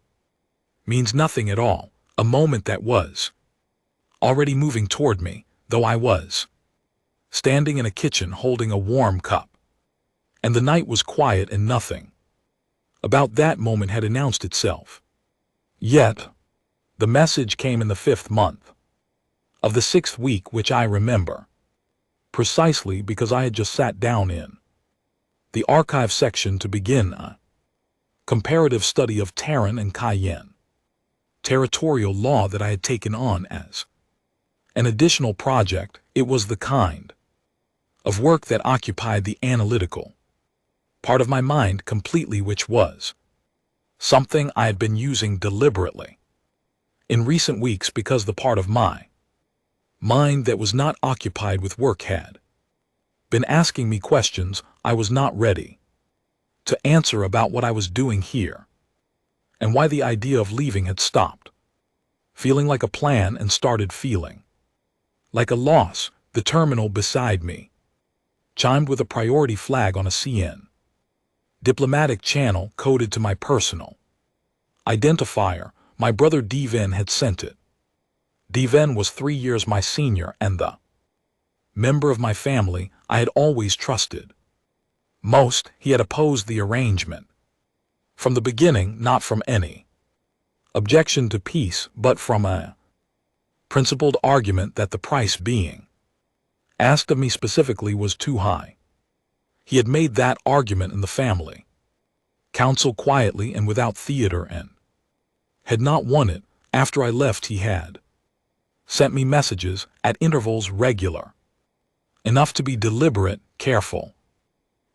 means nothing at all. A moment that was already moving toward me, though I was standing in a kitchen holding a warm cup, and the night was quiet and nothing about that moment had announced itself. Yet, the message came in the 5th month of the 6th week, which I remember precisely because I had just sat down in the archive section to begin a comparative study of Terran and Cayenne territorial law that I had taken on as an additional project. It was the kind of work that occupied the analytical part of my mind completely, which was something I had been using deliberately in recent weeks because the part of my mind that was not occupied with work had been asking me questions I was not ready to answer about what I was doing here and why the idea of leaving had stopped feeling like a plan and started feeling like a loss. The terminal beside me chimed with a priority flag on a CN diplomatic channel coded to my personal identifier. My brother Deven had sent it. Deven was 3 years my senior and the member of my family I had always trusted most. He had opposed the arrangement from the beginning, not from any objection to peace, but from a principled argument that the price being asked of me specifically was too high. He had made that argument in the family council quietly and without theater and had not won it. After I left, he had sent me messages at intervals regular enough to be deliberate, careful,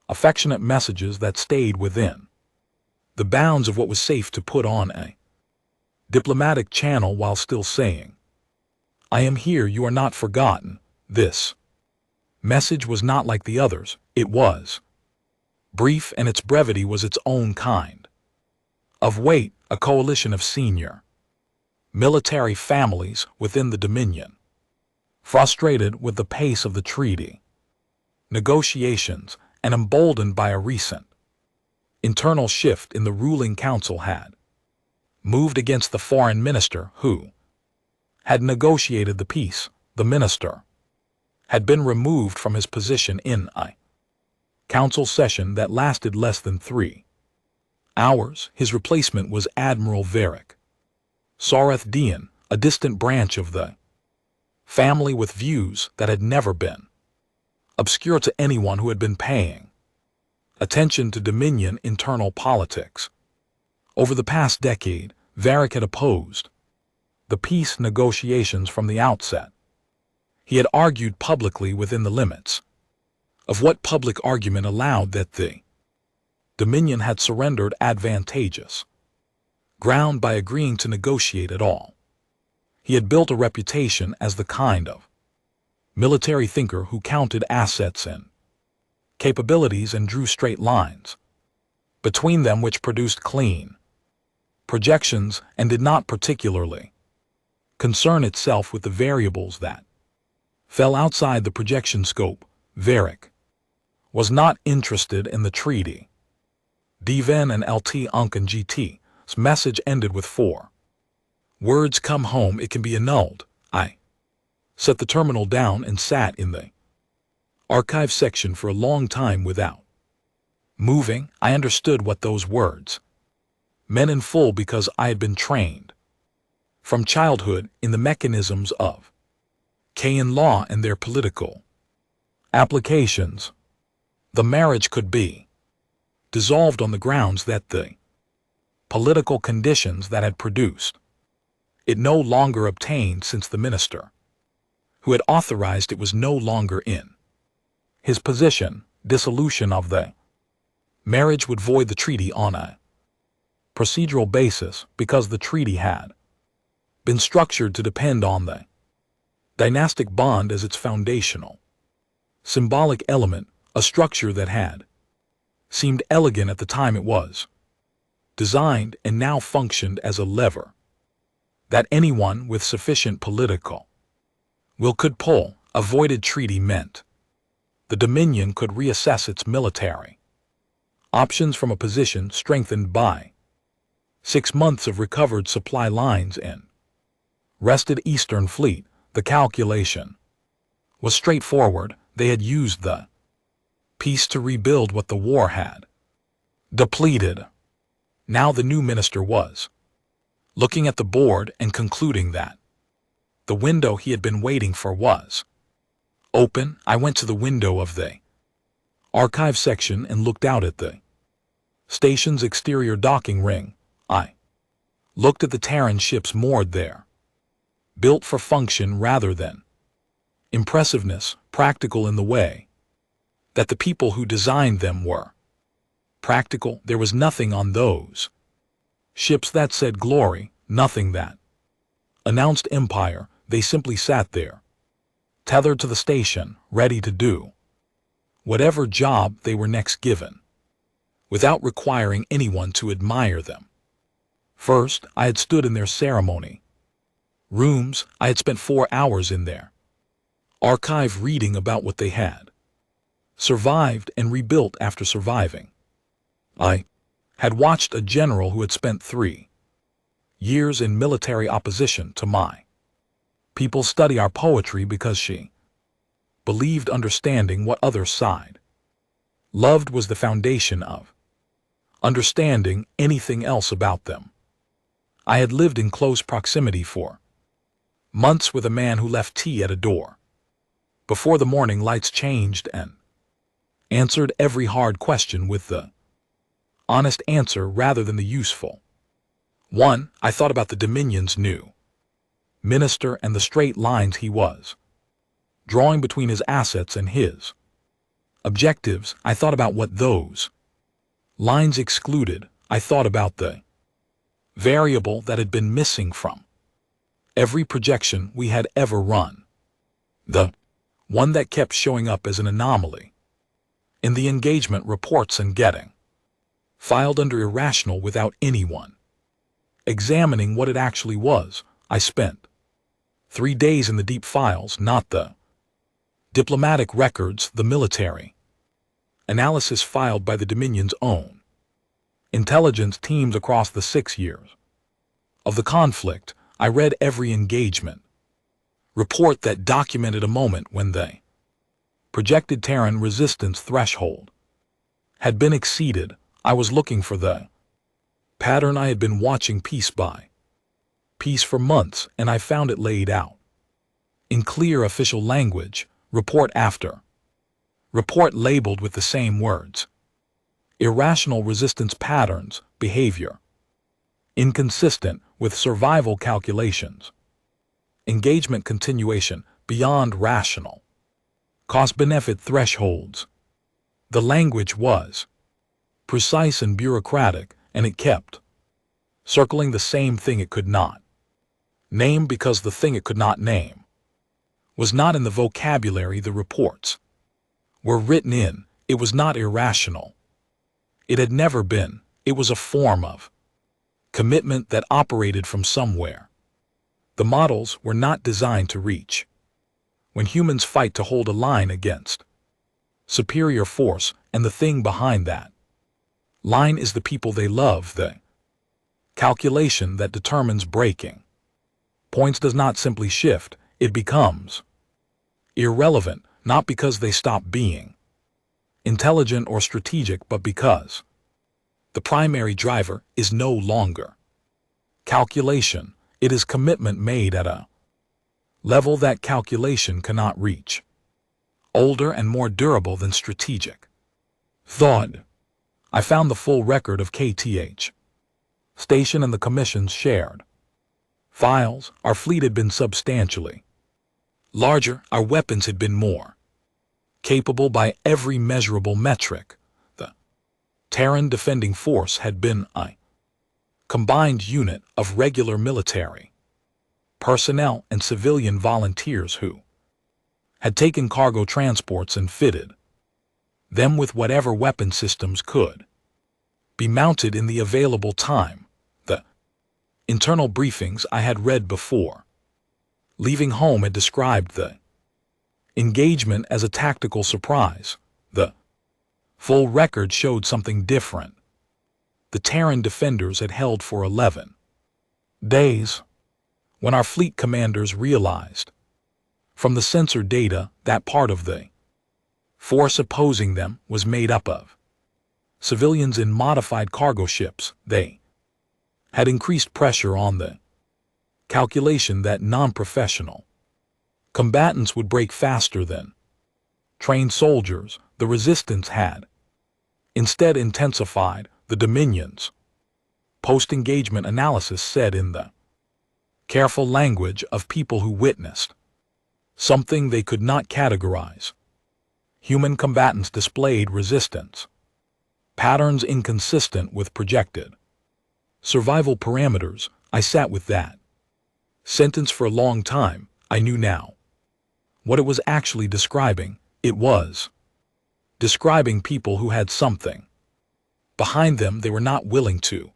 affectionate messages that stayed within the bounds of what was safe to put on a diplomatic channel while still saying, "I am here, you are not forgotten." This message was not like the others. It was brief, and its brevity was its own kind of weight. A coalition of senior military families within the Dominion, frustrated with the pace of the treaty negotiations and emboldened by a recent internal shift in the ruling council, had moved against the foreign minister who had negotiated the peace. The minister had been removed from his position in a council session that lasted less than 3 hours. His replacement was Admiral Varric Sarathian, a distant branch of the family with views that had never been obscure to anyone who had been paying attention to Dominion internal politics. Over the past decade, Varick had opposed the peace negotiations from the outset. He had argued publicly within the limits of what public argument allowed that the Dominion had surrendered advantageous ground by agreeing to negotiate at all. He had built a reputation as the kind of military thinker who counted assets and capabilities and drew straight lines between them which produced clean projections and did not particularly concern itself with the variables that fell outside the projection scope. Varick was not interested in the treaty. Devon and Lt. Unken GT's message ended with 4 words: "Come home, it can be annulled." I set the terminal down and sat in the archive section for a long time without moving. I understood what those words meant in full because I had been trained from childhood in the mechanisms of Kayan law and their political applications. The marriage could be dissolved on the grounds that the political conditions that had produced it no longer obtained, since the minister who had authorized it was no longer in his position. Dissolution of the marriage would void the treaty on a procedural basis because the treaty had been structured to depend on the dynastic bond as its foundational symbolic element, a structure that had seemed elegant at the time it was designed and now functioned as a lever that anyone with sufficient political will could pull. A voided treaty meant the Dominion could reassess its military options from a position strengthened by 6 months of recovered supply lines and rested Eastern Fleet. The calculation was straightforward. They had used the peace to rebuild what the war had depleted. Now the new minister was looking at the board and concluding that the window he had been waiting for was open. I went to the window of the archive section and looked out at the station's exterior docking ring. I looked at the Terran ships moored there, built for function rather than impressiveness, practical in the way that the people who designed them were practical. There was nothing on those ships that said glory, nothing that announced empire. They simply sat there, tethered to the station, ready to do whatever job they were next given, without requiring anyone to admire them. First, I had stood in their ceremony rooms. I had spent 4 hours in their archive reading about what they had survived and rebuilt after surviving. I had watched a general who had spent 3 years in military opposition to my people study our poetry because she believed understanding what other side loved was the foundation of understanding anything else about them. I had lived in close proximity for months with a man who left tea at a door before the morning lights changed and answered every hard question with the honest answer rather than the useful one. I thought about the Dominion's new minister and the straight lines he was drawing between his assets and his objectives. I thought about what those lines excluded. I thought about the variable that had been missing from every projection we had ever run, the one that kept showing up as an anomaly in the engagement reports and getting filed under irrational without anyone examining what it actually was. I spent 3 days in the deep files, not the diplomatic records, the military analysis filed by the Dominion's own intelligence teams across the 6 years of the conflict. I read every engagement report that documented a moment when the projected Terran resistance threshold had been exceeded. I was looking for the pattern. I had been watching piece by piece for months, and I found it laid out in clear official language, report after report, labeled with the same words: irrational resistance patterns, behavior, inconsistent with survival calculations, engagement continuation beyond rational, cost-benefit thresholds. The language was precise and bureaucratic, and it kept circling the same thing it could not name because the thing it could not name was not in the vocabulary the reports were written in. It was not irrational. It had never been. It was a form of commitment that operated from somewhere. The models were not designed to reach. When humans fight to hold a line against superior force, and the thing behind that line is the people they love, the calculation that determines breaking points does not simply shift, it becomes irrelevant, not because they stop being intelligent or strategic, but because the primary driver is no longer calculation. It is commitment made at a level that calculation cannot reach, older and more durable than strategic thought. I found the full record of KTH station and the commission's shared files. Our fleet had been substantially larger, our weapons had been more capable by every measurable metric. The Terran Defending Force had been a combined unit of regular military personnel and civilian volunteers who had taken cargo transports and fitted them with whatever weapon systems could be mounted in the available time. The internal briefings I had read before leaving home had described the engagement as a tactical surprise. The full record showed something different. The Terran defenders had held for 11 days. When our fleet commanders realized from the sensor data that part of the force opposing them was made up of civilians in modified cargo ships, they had increased pressure on the calculation that non-professional combatants would break faster than trained soldiers. The resistance had instead intensified. The Dominion's post-engagement analysis said in the careful language of people who witnessed something they could not categorize. Human combatants displayed resistance patterns inconsistent with projected survival parameters. I sat with that sentence for a long time. I knew now what it was actually describing. It was describing people who had something behind them they were not willing to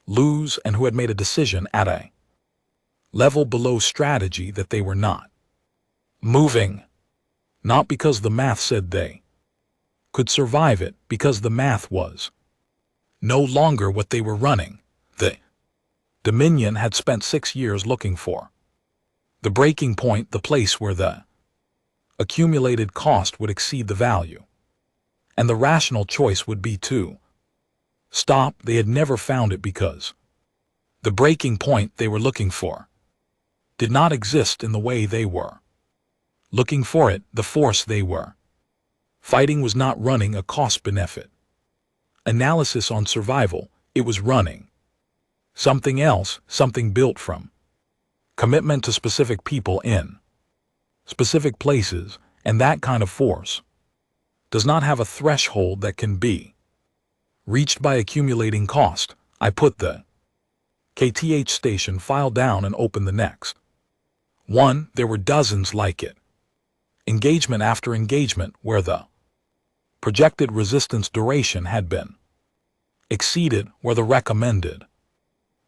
lose, and who had made a decision at a level below strategy that they were not moving, not because the math said they could survive it, because the math was no longer what they were running. The Dominion had spent 6 years looking for the breaking point, the place where the accumulated cost would exceed the value, and the rational choice would be to stop. They had never found it because the breaking point they were looking for did not exist in the way they were looking for it. The force they were fighting was not running a cost-benefit analysis on survival. It was running something else, something built from commitment to specific people in specific places, and that kind of force does not have a threshold that can be reached by accumulating cost. I put the KTH station file down and opened the next one. There were dozens like it. Engagement after engagement where the projected resistance duration had been exceeded, where the recommended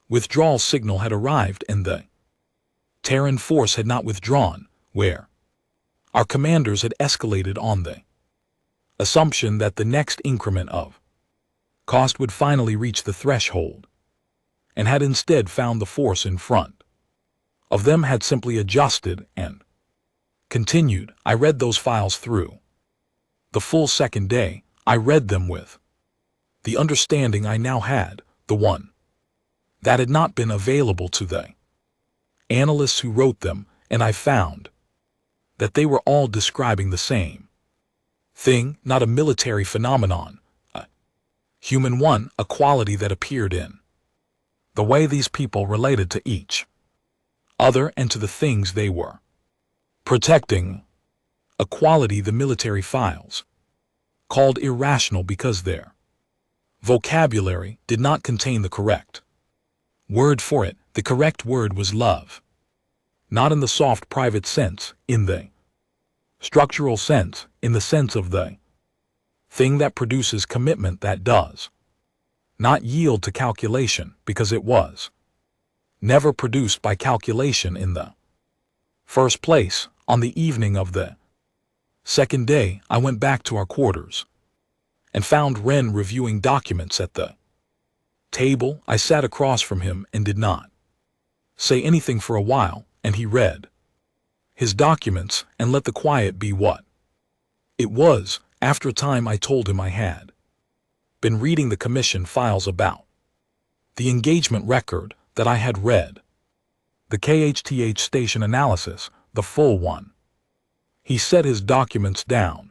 withdrawal signal had arrived and the Terran force had not withdrawn, where our commanders had escalated on the assumption that the next increment of cost would finally reach the threshold, and had instead found the force in front of them had simply adjusted and continued. I read those files through the full second day. I read them with the understanding I now had, the one that had not been available to the analysts who wrote them, and I found that they were all describing the same thing, not a military phenomenon, a human one, a quality that appeared in the way these people related to each other and to the things they were protecting, a quality the military files called irrational because their vocabulary did not contain the correct word for it. The correct word was love, not in the soft private sense, in the structural sense, in the sense of the thing that produces commitment that does not yield to calculation, because it was never produced by calculation in the first place. On the evening of the second day, I went back to our quarters and found Ren reviewing documents at the table. I sat across from him and did not say anything for a while, and he read his documents and let the quiet be what it was. After a time, I told him I had been reading the commission files about the engagement record, that I had read the KHTH station analysis, the full one. He set his documents down.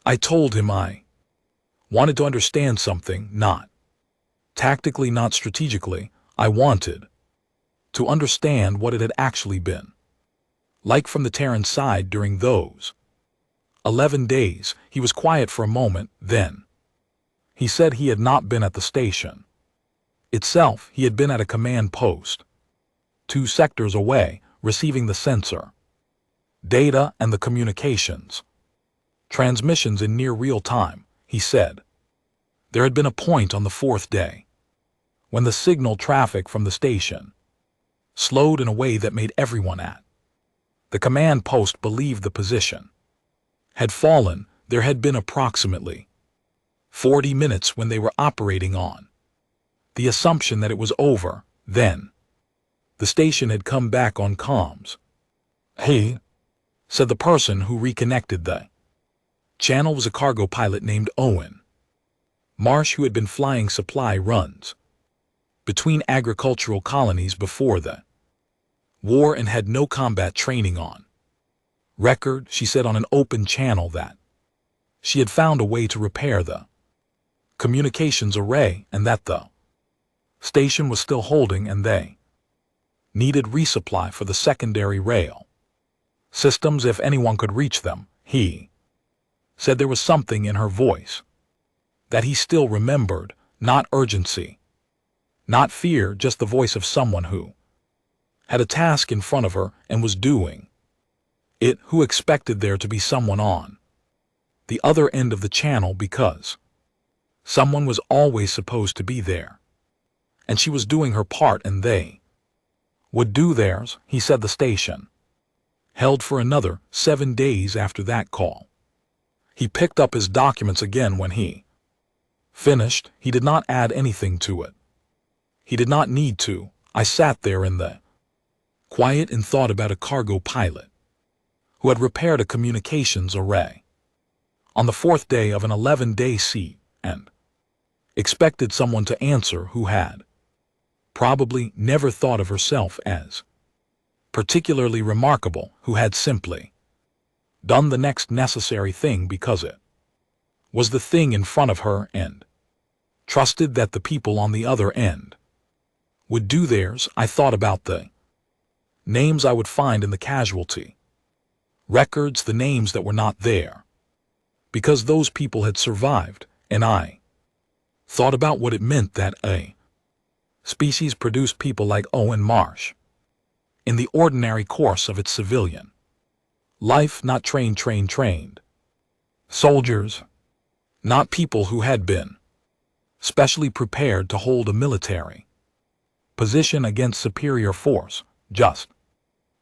I told him I wanted to understand something, not tactically, not strategically. I wanted to understand what it had actually been like from the Terran side during those 11 days. He was quiet for a moment, then he said he had not been at the station itself. He had been at a command post 2 sectors away, receiving the sensor data and the communications transmissions in near real time. He said there had been a point on the 4th day when the signal traffic from the station slowed in a way that made everyone at the command post believe the position had fallen. There had been approximately 40 minutes when they were operating on the assumption that it was over. Then the station had come back on comms. "Hey," said the person who reconnected the channel, was a cargo pilot named Owen Marsh, who had been flying supply runs between agricultural colonies before the war and had no combat training on record. She said on an open channel that she had found a way to repair the communications array and that the station was still holding, and they needed resupply for the secondary rail systems if anyone could reach them. He said there was something in her voice that he still remembered, not urgency, not fear, just the voice of someone who had a task in front of her and was doing it, who expected there to be someone on the other end of the channel because someone was always supposed to be there, and she was doing her part and they would do theirs. He said the station held for another 7 days after that call. He picked up his documents again when he finished. He did not add anything to it. He did not need to. I sat there in the quiet and thought about a cargo pilot who had repaired a communications array on the 4th day of an 11-day seat and expected someone to answer who had probably never thought of herself as particularly remarkable, who had simply done the next necessary thing because it was the thing in front of her and trusted that the people on the other end would do theirs. I thought about the names I would find in the casualty records, the names that were not there because those people had survived, and I thought about what it meant that a species produced people like Owen Marsh in the ordinary course of its civilian life, not trained soldiers, not people who had been specially prepared to hold a military position against superior force, just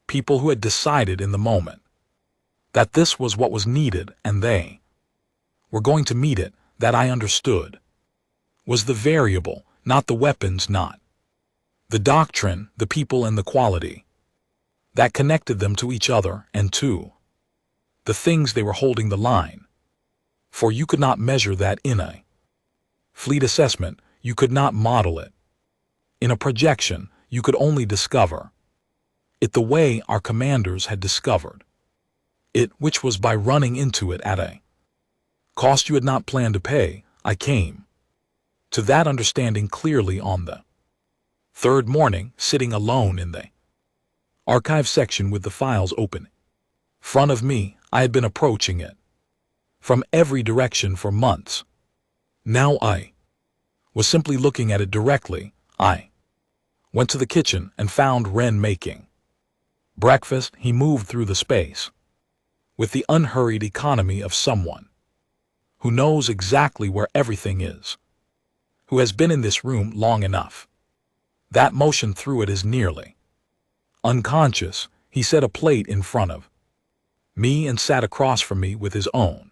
people who had decided in the moment that this was what was needed and they were going to meet it. That I understood was the variable, not the weapons, not the doctrine, the people and the quality that connected them to each other and to the things they were holding the line. For you could not measure that in a fleet assessment, you could not model it. In a projection, you could only discover it the way our commanders had discovered it, which was by running into it at a cost you had not planned to pay. I came to that understanding clearly on the Third morning, sitting alone in the archive section with the files open. Front of me, I had been approaching it from every direction for months. Now I was simply looking at it directly. I went to the kitchen and found Ren making breakfast. He moved through the space with the unhurried economy of someone who knows exactly where everything is, who has been in this room long enough. That motion through it is nearly unconscious. He set a plate in front of me and sat across from me with his own.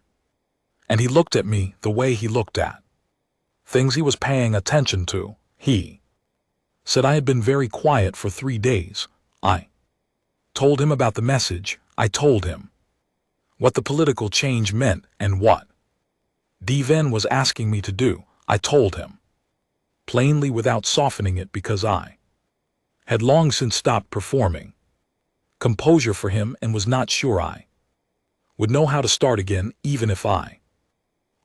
And he looked at me the way he looked at things he was paying attention to. He said I had been very quiet for 3 days. I told him about the message. I told him what the political change meant and what Deven was asking me to do. I told him plainly without softening it, because I had long since stopped performing composure for him and was not sure I would know how to start again, even if I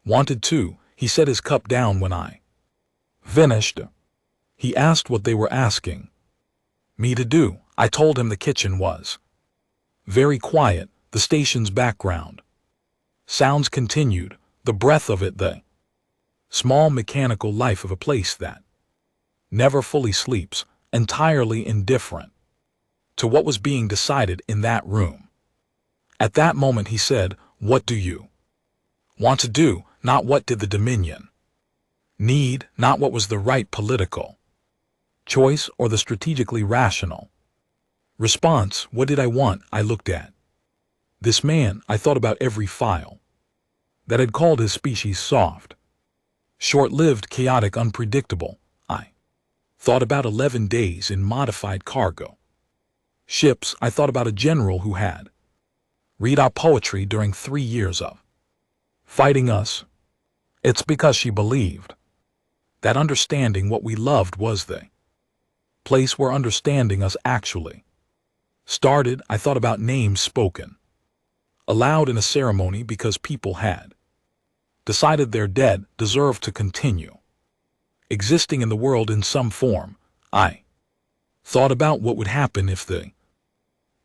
wanted to. He set his cup down when I finished. He asked what they were asking me to do. I told him the kitchen was very quiet, the station's background sounds continued, the breath of it, the small mechanical life of a place that never fully sleeps, entirely indifferent to what was being decided in that room. At that moment he said, "What do you want to do?" Not what did the Dominion need, not what was the right political choice or the strategically rational response. What did I want? I looked at this man. I thought about every file that had called his species soft, short-lived, chaotic, unpredictable. I thought about 11 days in modified cargo ships. I thought about a general who had read our poetry during 3 years of fighting us. It's because she believed that understanding what we loved was the place where understanding us actually started. I thought about names spoken aloud in a ceremony because people had decided their dead deserved to continue existing in the world in some form. I thought about what would happen if the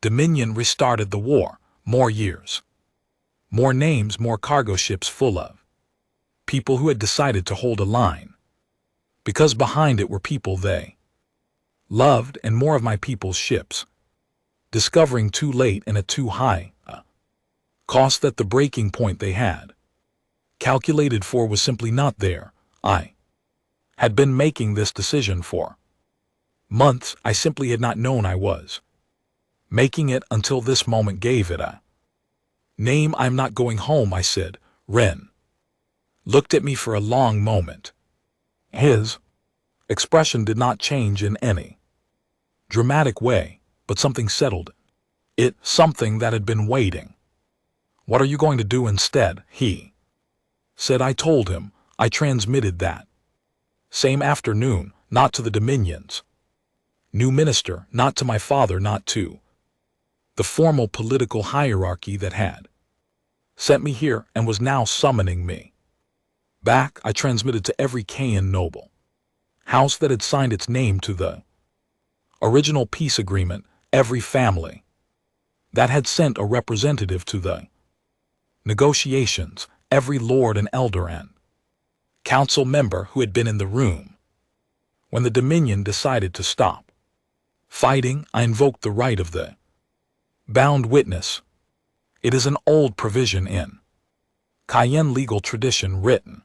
Dominion restarted the war. More years, more names, more cargo ships full of people who had decided to hold a line, because behind it were people they loved, and more of my people's ships, discovering too late and at too high a cost that the breaking point they had calculated for was simply not there. I had been making this decision for months. I simply had not known I was making it until this moment gave it a name. "I'm not going home," I said. Ren looked at me for a long moment. His expression did not change in any dramatic way, but something settled it, something that had been waiting. "What are you going to do instead?" he said. I told him. I transmitted that same afternoon, not to the Dominion's new minister, not to my father, not to the formal political hierarchy that had sent me here and was now summoning me back. I transmitted to every Kayan noble house that had signed its name to the original peace agreement, every family that had sent a representative to the negotiations, every lord and elder and council member who had been in the room when the Dominion decided to stop fighting. I invoked the right of the bound witness. It is an old provision in Kayan legal tradition written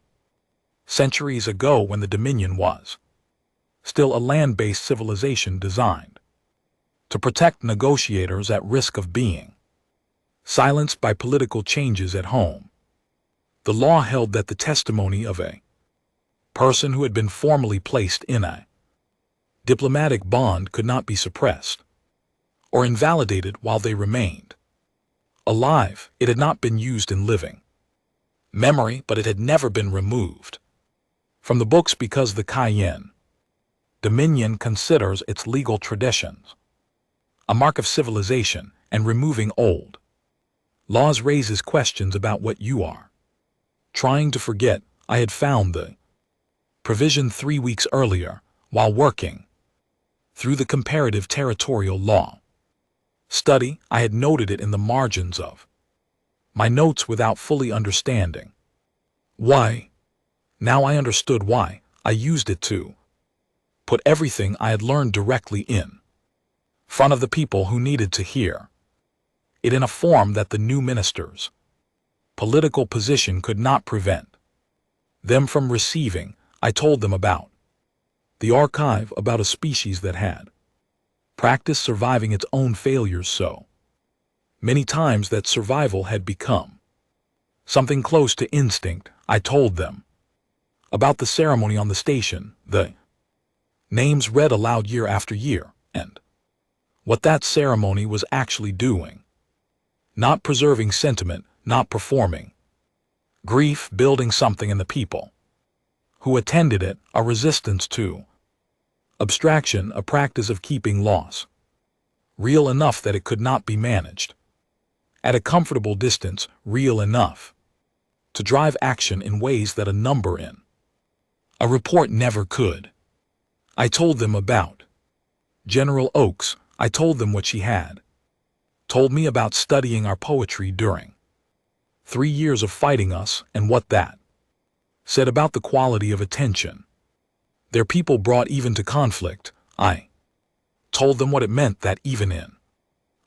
centuries ago when the Dominion was still a land-based civilization designed to protect negotiators at risk of being silenced by political changes at home. The law held that the testimony of a person who had been formally placed in a diplomatic bond could not be suppressed or invalidated while they remained alive. It had not been used in living memory, but it had never been removed from the books because the Kayan Dominion considers its legal traditions a mark of civilization, and removing old laws raises questions about what you are trying to forget. I had found the provision 3 weeks earlier while working through the comparative territorial law. Study, I had noted it in the margins of my notes without fully understanding why. Now I understood why. I used it to put everything I had learned directly in front of the people who needed to hear it in a form that the new minister's political position could not prevent them from receiving. I told them about the archive, about a species that had practiced surviving its own failures so many times that survival had become something close to instinct. I told them about the ceremony on the station, the names read aloud year after year, and what that ceremony was actually doing. Not preserving sentiment, not performing grief, building something in the people who attended it, a resistance to abstraction, a practice of keeping loss real enough that it could not be managed at a comfortable distance, real enough to drive action in ways that a number in a report never could. I told them about General Oaks. I told them what she had told me about studying our poetry during 3 years of fighting us and what that said about the quality of attention their people brought even to conflict. I told them what it meant that even in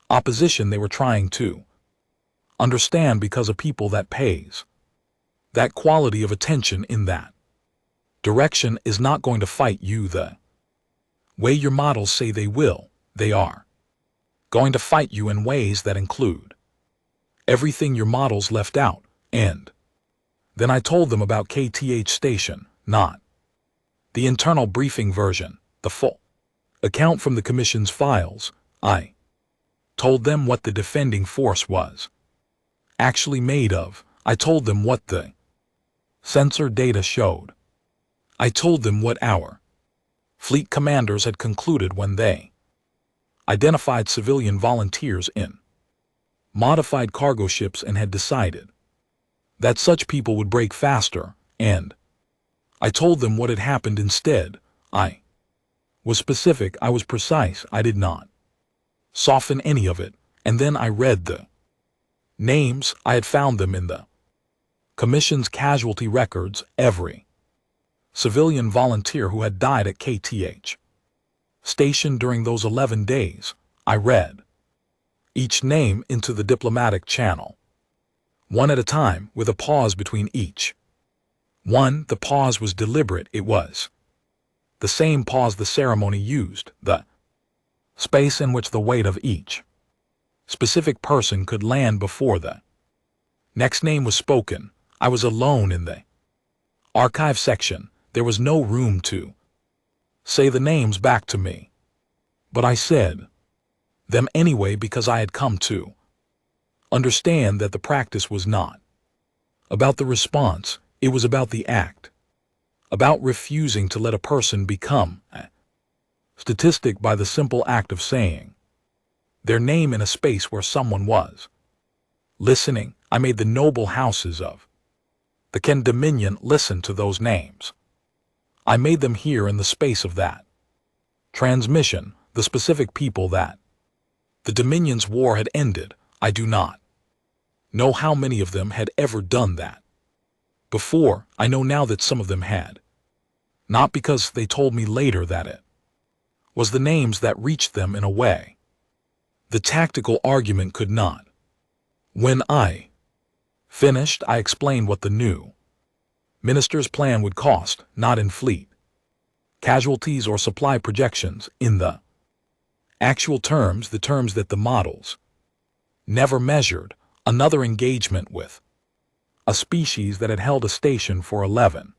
opposition they were trying to understand, because a people that pays that quality of attention in that direction is not going to fight you the way your models say they will. They are going to fight you in ways that include everything your models left out. And then I told them about KTH Station, not the internal briefing version, the full account from the Commission's files. I told them what the defending force was actually made of. I told them what the sensor data showed. I told them what our fleet commanders had concluded when they identified civilian volunteers in modified cargo ships and had decided that such people would break faster, and I told them what had happened instead. I was specific, I was precise, I did not soften any of it, and then I read the names. I had found them in the Commission's casualty records, every civilian volunteer who had died at KTH Station during those 11 days. I read each name into the diplomatic channel, one at a time, with a pause between each one. The pause was deliberate. It was the same pause the ceremony used, the space in which the weight of each specific person could land before the next name was spoken. I was alone in the archive section. There was no room to say the names back to me, but I said them anyway because I had come to understand that the practice was not about the response, it was about the act, about refusing to let a person become a statistic by the simple act of saying their name in a space where someone was listening. I made the noble houses of the Ken Dominion listen to those names. I made them hear in the space of that transmission the specific people that the Dominion's war had ended. I do not know how many of them had ever done that before. I know now that some of them had, not because they told me later that it was the names that reached them in a way the tactical argument could not. When I finished, I explained what the new minister's plan would cost, not in fleet casualties or supply projections, in the actual terms, the terms that the models never measured. Another engagement with a species that had held a station for 11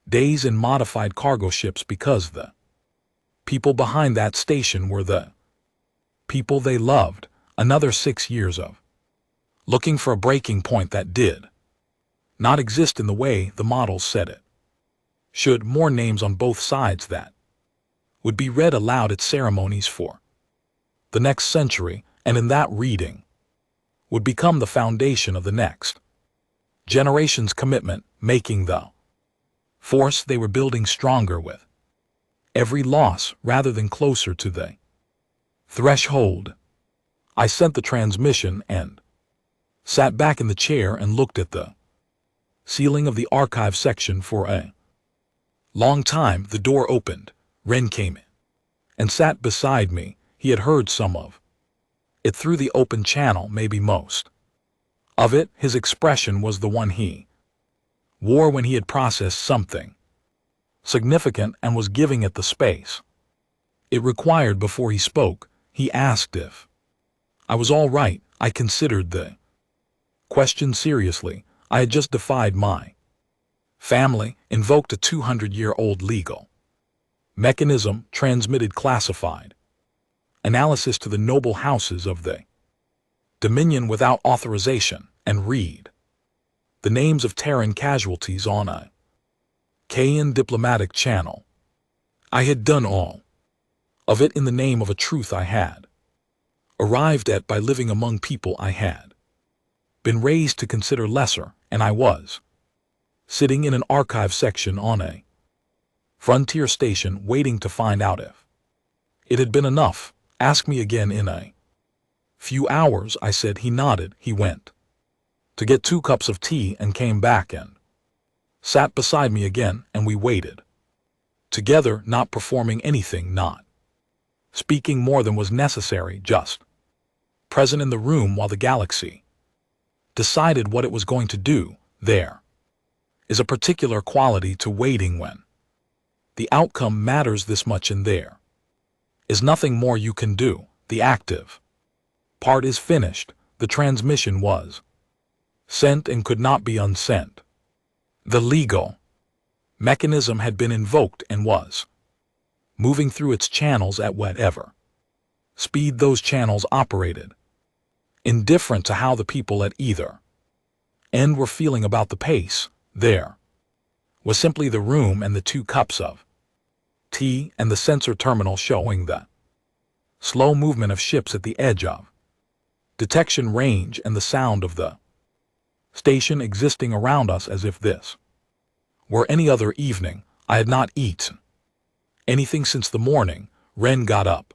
days in modified cargo ships because the people behind that station were the people they loved. Another 6 years of looking for a breaking point that did not exist in the way the models said it should. More names on both sides that would be read aloud at ceremonies for the next century, and in that reading would become the foundation of the next generation's commitment, making the force they were building stronger with every loss rather than closer to the threshold. I sent the transmission and sat back in the chair and looked at the ceiling of the archive section for a long time. The door opened. Ren came in and sat beside me. He had heard some of it through the open channel, maybe most of it. His expression was the one he wore when he had processed something significant and was giving it the space it required before he spoke. He asked if I was all right. I considered the question seriously. I had just defied my family, invoked a 200-year-old legal mechanism, transmitted classified analysis to the noble houses of the Dominion without authorization, and read the names of Terran casualties on a Kayan diplomatic channel. I had done all of it in the name of a truth I had arrived at by living among people I had been raised to consider lesser, and I was sitting in an archive section on a frontier station waiting to find out if it had been enough. Ask me again in a few hours, I said. He nodded. He went to get 2 cups of tea and came back and sat beside me again, and we waited together, not performing anything, not speaking more than was necessary, just present in the room while the galaxy decided what it was going to do. There is a particular quality to waiting when the outcome matters this much, and there is nothing more you can do. The active part is finished. The transmission was sent and could not be unsent. The legal mechanism had been invoked and was moving through its channels at whatever speed those channels operated, indifferent to how the people at either end were feeling about the pace. There was simply the room and the 2 cups of tea and the sensor terminal showing the slow movement of ships at the edge of detection range, and the sound of the station existing around us as if this were any other evening. I had not eaten anything since the morning. Ren got up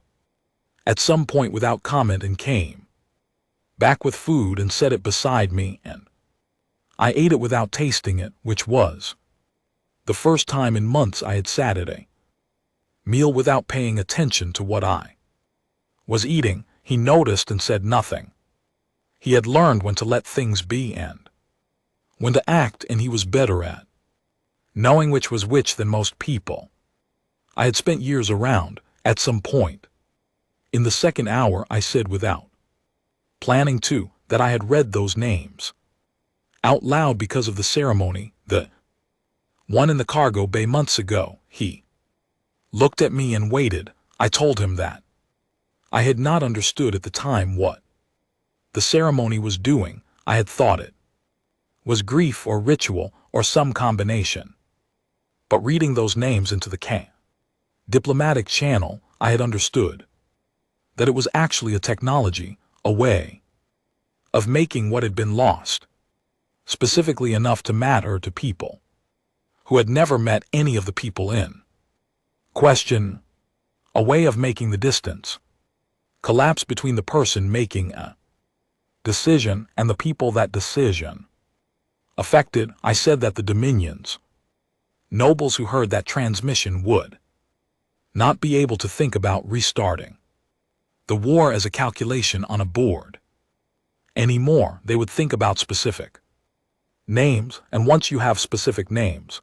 at some point without comment and came back with food and set it beside me, and I ate it without tasting it, which was the first time in months I had sat at a meal without paying attention to what I was eating. He noticed and said nothing. He had learned when to let things be and when to act, and he was better at knowing which was which than most people I had spent years around. At some point in the second hour, I said without planning to that I had read those names out loud because of the ceremony, the one in the cargo bay months ago. He looked at me and waited. I told him that I had not understood at the time what the ceremony was doing. I had thought it was grief or ritual or some combination. But reading those names into the diplomatic channel, I had understood that it was actually a technology, a way of making what had been lost, specifically enough to matter to people who had never met any of the people in question, a way of making the distance collapse between the person making a decision and the people that decision affected. I said that the Dominions, nobles who heard that transmission, would not be able to think about restarting the war as a calculation on a board anymore. They would think about specific names, and once you have specific names,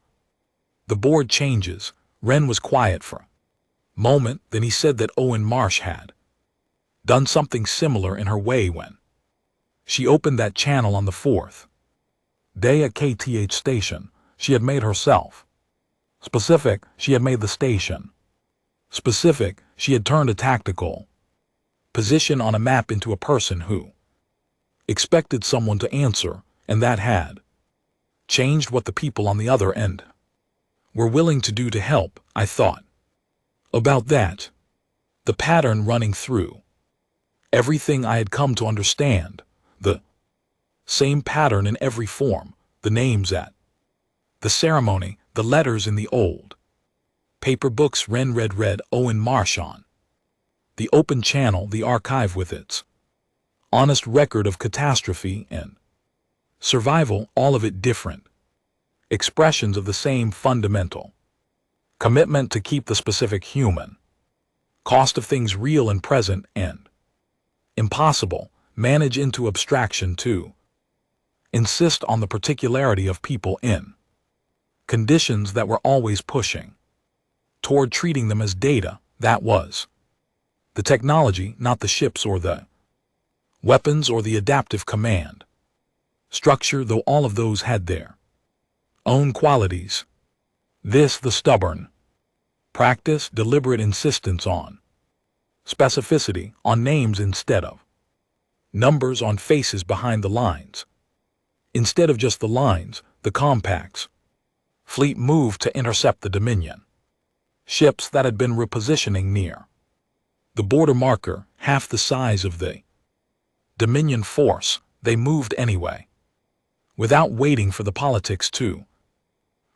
the board changes. Ren was quiet for a moment, then he said that Owen Marsh had done something similar in her way when she opened that channel on the 4th day at KTH station. She had made herself specific. She had made the station specific. She had turned a tactical position on a map into a person who expected someone to answer, and that had changed what the people on the other end were willing to do to help. I thought about that, the pattern running through everything I had come to understand, the same pattern in every form, the names at the ceremony, the letters in the old Paper books read Owen Marchand. The open channel, the archive with its honest record of catastrophe and survival, all of it different expressions of the same fundamental commitment to keep the specific human cost of things real and present and impossible manage into abstraction to insist on the particularity of people in conditions that were always pushing toward treating them as data. That was the technology, not the ships or the weapons or the adaptive command structure, though all of those had their own qualities. This, the stubborn practice, deliberate insistence on specificity, on names instead of numbers, on faces behind the lines instead of just the lines. The Compact's fleet moved to intercept the Dominion ships that had been repositioning near the border marker, half the size of the Dominion force. They moved anyway, without waiting for the politics to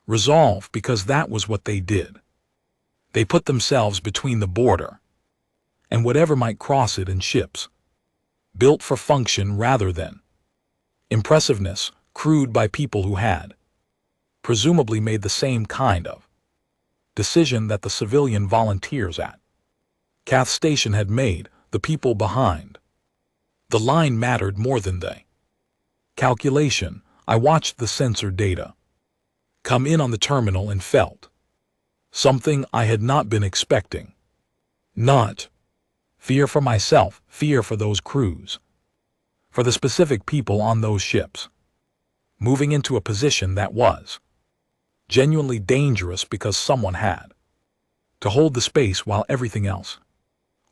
resolve, because that was what they did. They put themselves between the border and whatever might cross it in ships built for function rather than impressiveness, crewed by people who had presumably made the same kind of decision that the civilian volunteers at Cath Station had made. The people behind the line mattered more than the calculation. I watched the sensor data come in on the terminal and felt something I had not been expecting. Not fear for myself, fear for those crews, for the specific people on those ships, moving into a position that was genuinely dangerous because someone had to hold the space while everything else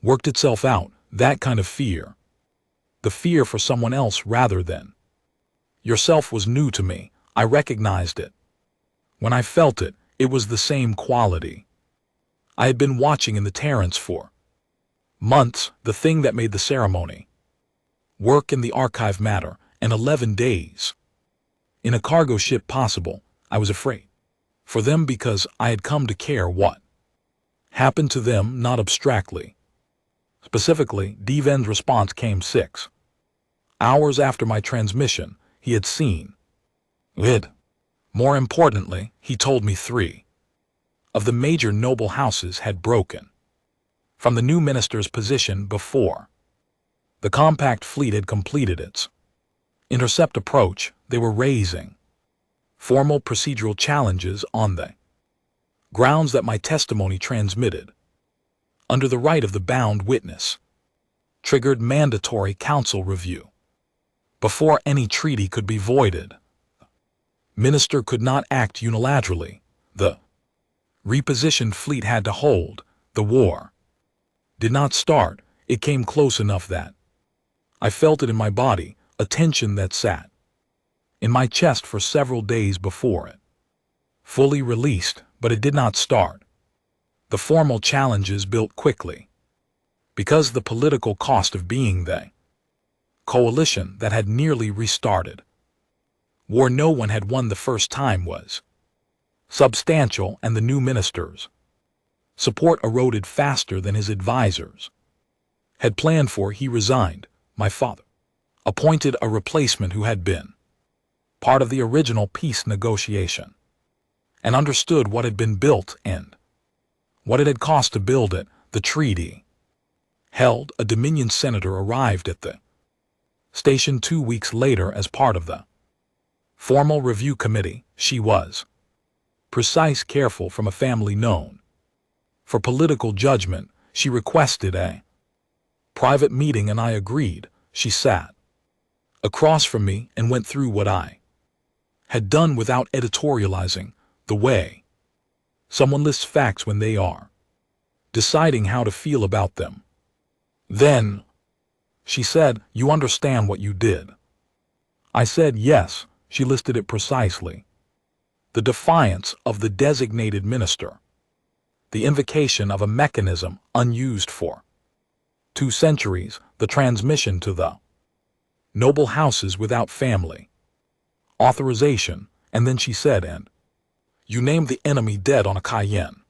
worked itself out. That kind of fear, the fear for someone else rather than yourself, was new to me. I recognized it. When I felt it, it was the same quality I had been watching in the Terrans for months, the thing that made the ceremony work in the archive matter, and 11 days in a cargo ship possible. I was afraid for them because I had come to care what happened to them, not abstractly. Specifically, Deven's response came 6 hours after my transmission. He had seen it. More importantly, he told me 3 of the major noble houses had broken from the new minister's position before the Compact fleet had completed its intercept approach. They were raising formal procedural challenges on the grounds that my testimony transmitted under the right of the bound witness triggered mandatory council review before any treaty could be voided. Minister could not act unilaterally. The repositioned fleet had to hold. The war did not start. It came close enough that I felt it in my body, a tension that sat in my chest for several days before it fully released, but it did not start. The formal challenges built quickly, because the political cost of being the coalition that had nearly restarted war no one had won the first time was substantial, and the new minister's support eroded faster than his advisors had planned for. He resigned. My father appointed a replacement who had been part of the original peace negotiation and understood what had been built and what it had cost to build it. The treaty held. A Dominion senator arrived at the station 2 weeks later as part of the formal review committee. She was precise, careful, from a family known for political judgment. She requested a private meeting and I agreed. She sat across from me and went through what I had done without editorializing, the way someone lists facts when they are deciding how to feel about them. Then she said, "You understand what you did?" I said yes. She listed it precisely. The defiance of the designated minister, the invocation of a mechanism unused for 2 centuries, the transmission to the noble houses without family authorization. And then she said, "And you named the enemy dead on a Cayenne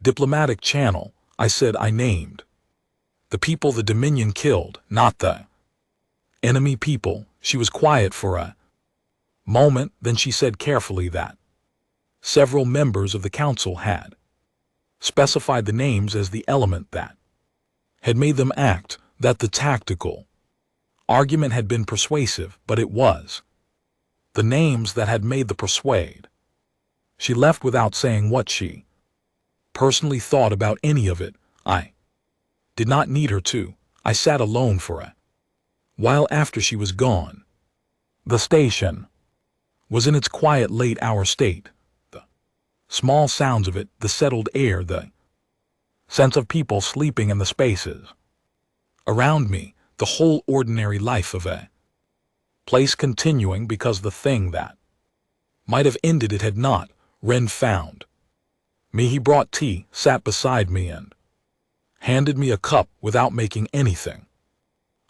Diplomatic channel, I said. I named the people the Dominion killed, not the enemy people. She was quiet for a moment, then she said carefully that several members of the council had specified the names as the element that had made them act, that the tactical argument had been persuasive, but it was the names that had made the persuade. She left without saying what she personally thought about any of it. I did not need her to. I sat alone for a while after she was gone. The station was in its quiet late-hour state. The small sounds of it, the settled air, the sense of people sleeping in the spaces around me, the whole ordinary life of a place continuing because the thing that might have ended it had not. Ren found me. He brought tea, sat beside me, and handed me a cup without making anything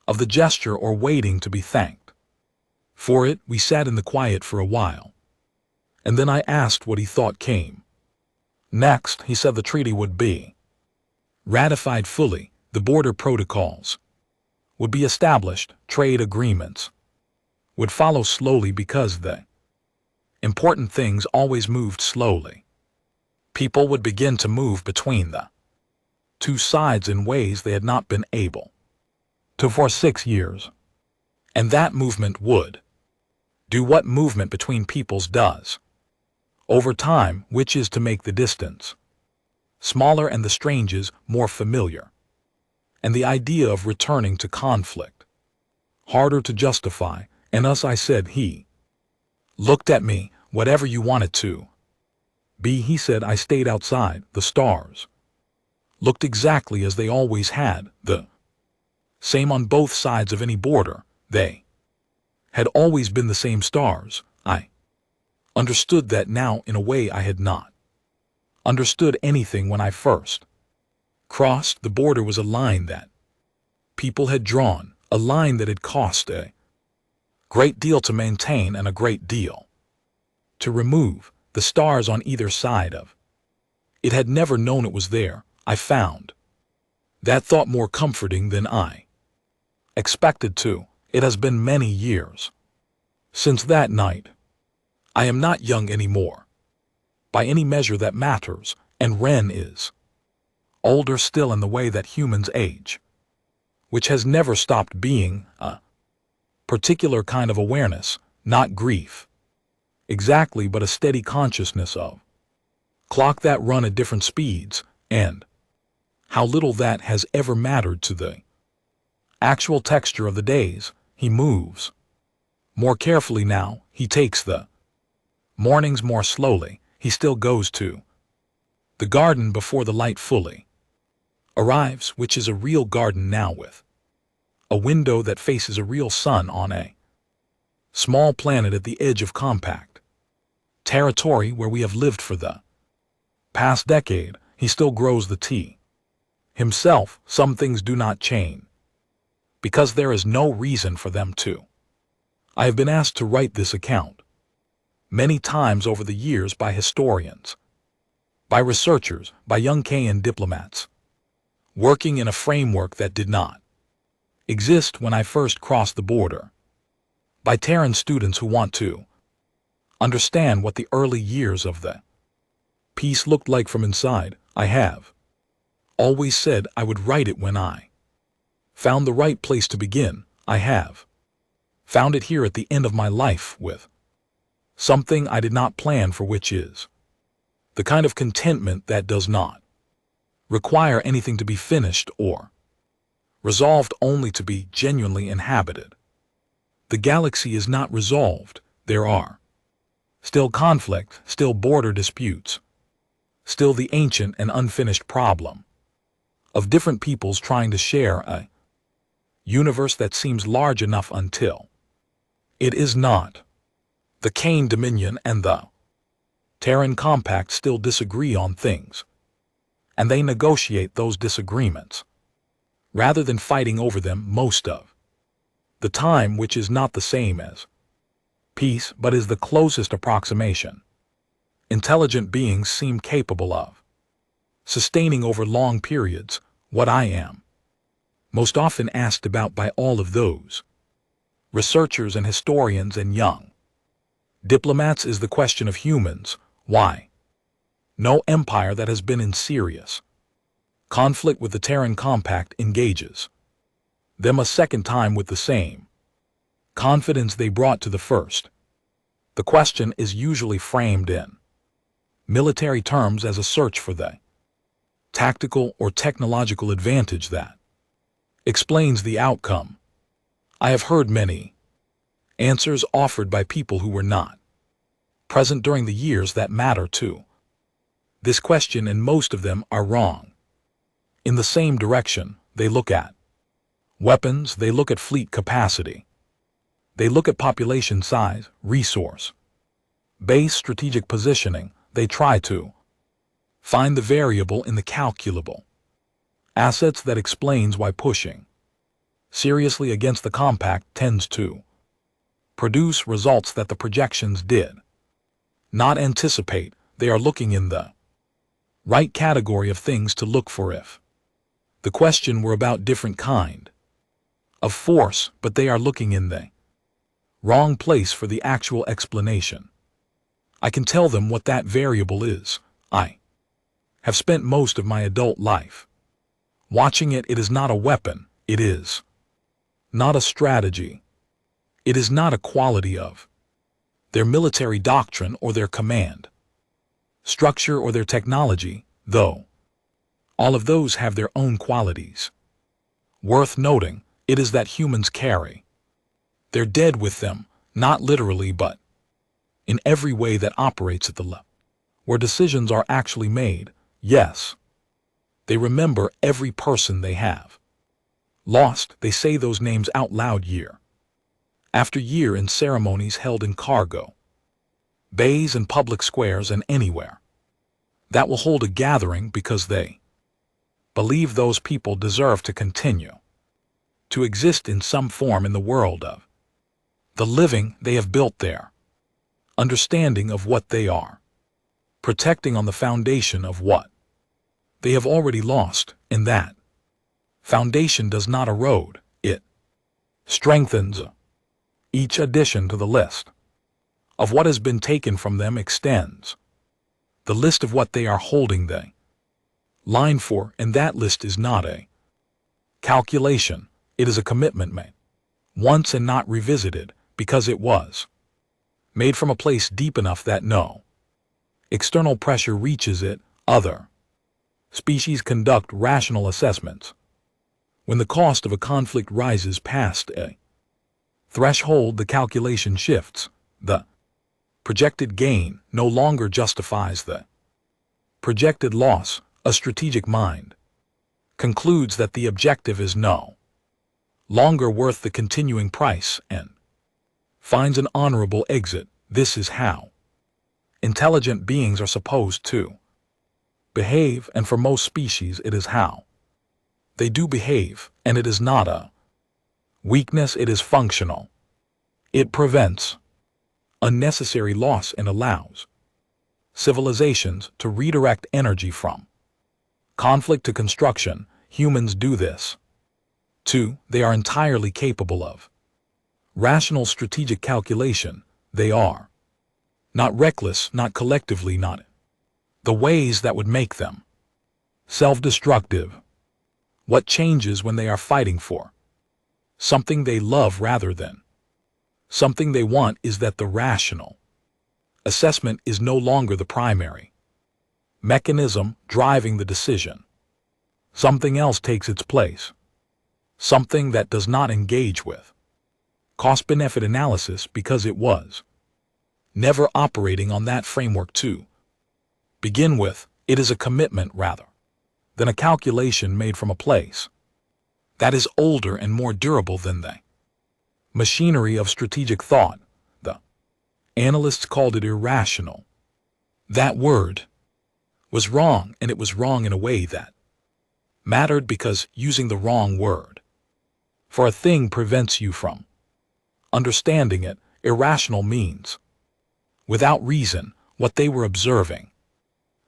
of the gesture or waiting to be thanked for it. We sat in the quiet for a while, and then I asked what he thought came next. He said the treaty would be ratified fully, the border protocols would be established, trade agreements would follow slowly because the important things always moved slowly. People would begin to move between the two sides in ways they had not been able to for 6 years. And that movement would do what movement between peoples does over time, which is to make the distance smaller and the strangers more familiar, and the idea of returning to conflict harder to justify. And us, I said. He looked at me. Whatever you wanted to be, he said. I stayed outside. The stars looked exactly as they always had, the same on both sides of any border. They had always been the same stars. I understood that now in a way I had not understood anything when I first crossed. The border was a line that people had drawn, a line that had cost a great deal to maintain and a great deal to remove. The stars on either side of it had never known it was there. I found that thought more comforting than I expected to. It has been many years since that night. I am not young anymore by any measure that matters, and Ren is older still in the way that humans age, which has never stopped being a particular kind of awareness, not grief exactly, but a steady consciousness of clock that run at different speeds, and how little that has ever mattered to the actual texture of the days. He moves more carefully now. He takes the mornings more slowly. He still goes to the garden before the light fully arrives, which is a real garden now with a window that faces a real sun on a small planet at the edge of compact territory where we have lived for the past decade. He still grows the tea himself. Some things do not change because there is no reason for them to. I have been asked to write this account many times over the years by historians, by researchers, by young Kayan diplomats, working in a framework that did not exist when I first crossed the border, by Terran students who want to understand what the early years of the peace looked like from inside. I have always said I would write it when I found the right place to begin. I have found it here at the end of my life with something I did not plan for, which is the kind of contentment that does not require anything to be finished or resolved, only to be genuinely inhabited. The galaxy is not resolved. There are still conflict, still border disputes, still the ancient and unfinished problem of different peoples trying to share a universe that seems large enough until it is not. The Kayan Dominion and the Terran Compact still disagree on things, and they negotiate those disagreements rather than fighting over them most of the time, which is not the same as peace, but is the closest approximation intelligent beings seem capable of sustaining over long periods, what I am. Most often asked about by all of those researchers and historians and young diplomats is the question of humans, why? No empire that has been in serious conflict with the Terran Compact engages them a second time with the same confidence they brought to the first. The question is usually framed in military terms as a search for the tactical or technological advantage that explains the outcome. I have heard many answers offered by people who were not present during the years that matter to this question, and most of them are wrong. In the same direction, they look at weapons, they look at fleet capacity, they look at population size, resource base, strategic positioning. They try to find the variable in the calculable assets that explains why pushing seriously against the compact tends to produce results that the projections did not anticipate. They are looking in the right category of things to look for if the question were about different kind of force, but they are looking in the wrong place for the actual explanation. I can tell them what that variable is. I have spent most of my adult life watching it. It is not a weapon. It is not a strategy. It is not a quality of their military doctrine or their command structure or their technology, though all of those have their own qualities. Worth noting, it is that humans carry their dead with them, not literally but in every way that operates at the level where decisions are actually made. Yes, they remember every person they have lost. They say those names out loud year after year in ceremonies held in cargo bays and public squares and anywhere that will hold a gathering, because they believe those people deserve to continue to exist in some form in the world of the living. They have built their understanding of what they are protecting on the foundation of what they have already lost, and that foundation does not erode, it strengthens. Each addition to the list of what has been taken from them extends the list of what they are holding the line for, and that list is not a calculation. It is a commitment made once and not revisited, because it was made from a place deep enough that no external pressure reaches it. Other species conduct rational assessments. When the cost of a conflict rises past a threshold, the calculation shifts. The projected gain no longer justifies the projected loss. A strategic mind concludes that the objective is no longer worth the continuing price and finds an honorable exit. This is how intelligent beings are supposed to behave, and for most species it is how they do behave, and it is not a weakness. It is functional. It prevents unnecessary loss and allows civilizations to redirect energy from conflict to construction. Humans do this too. They are entirely capable of rational strategic calculation. They are not reckless, not collectively, not the ways that would make them self-destructive. What changes when they are fighting for something they love rather than something they want is that the rational assessment is no longer the primary mechanism driving the decision. Something else takes its place, something that does not engage with cost-benefit analysis, because it was never operating on that framework to begin with. It is a commitment rather than a calculation made from a place that is older and more durable than the machinery of strategic thought. The analysts called it irrational. That word was wrong, and it was wrong in a way that mattered, because using the wrong word for a thing prevents you from understanding it. Irrational means without reason. What they were observing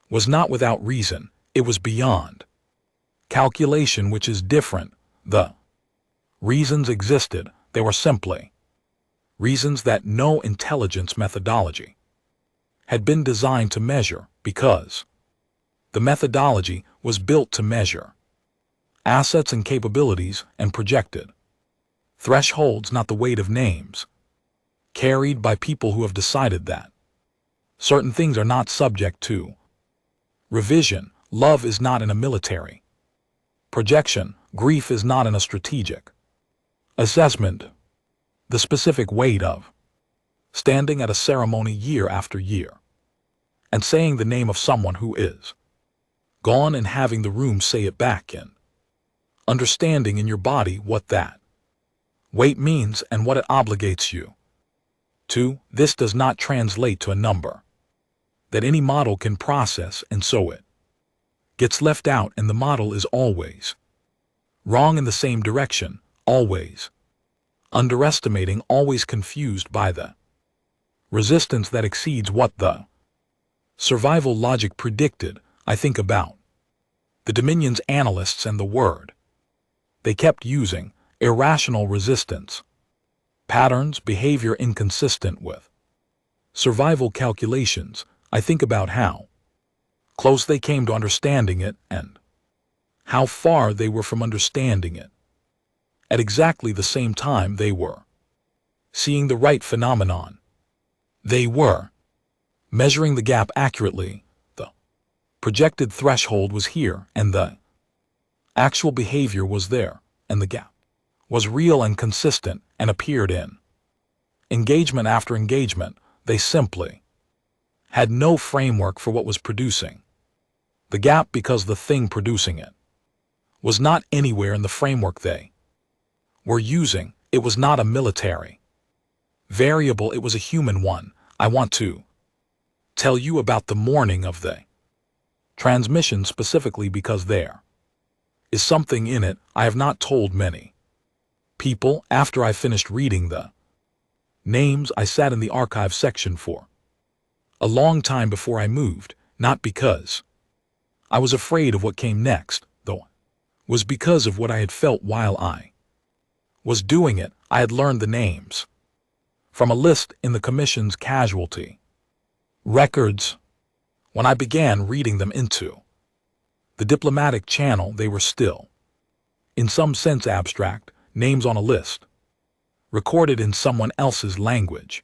was not without reason. It was beyond calculation, which is different. The reasons existed. They were simply reasons that no intelligence methodology had been designed to measure, because the methodology was built to measure assets and capabilities and projected thresholds, not the weight of names carried by people who have decided that certain things are not subject to revision. Love is not in a military projection. Grief is not in a strategic assessment. The specific weight of standing at a ceremony year after year and saying the name of someone who is gone and having the room say it back in understanding in your body what that weight means and what it obligates you to. This does not translate to a number that any model can process, and so it gets left out, and the model is always wrong in the same direction, always underestimating, always confused by the resistance that exceeds what the survival logic predicted. I think about the Dominion's analysts and the word they kept using: irrational resistance, patterns, behavior inconsistent with survival calculations. I think about how close they came to understanding it and how far they were from understanding it. At exactly the same time they were seeing the right phenomenon. They were measuring the gap accurately. The projected threshold was here, and the actual behavior was there, and the gap was real and consistent and appeared in engagement after engagement. They simply had no framework for what was producing the gap, because the thing producing it was not anywhere in the framework they were using. It was not a military variable, it was a human one. I want to tell you about the morning of the transmission specifically because there is something in it I have not told many people. After I finished reading the names, I sat in the archive section for a long time before I moved, not because I was afraid of what came next, though it was because of what I had felt while I was doing it. I had learned the names from a list in the Commission's casualty records. When I began reading them into the diplomatic channel, they were still, in some sense, abstract names on a list, recorded in someone else's language.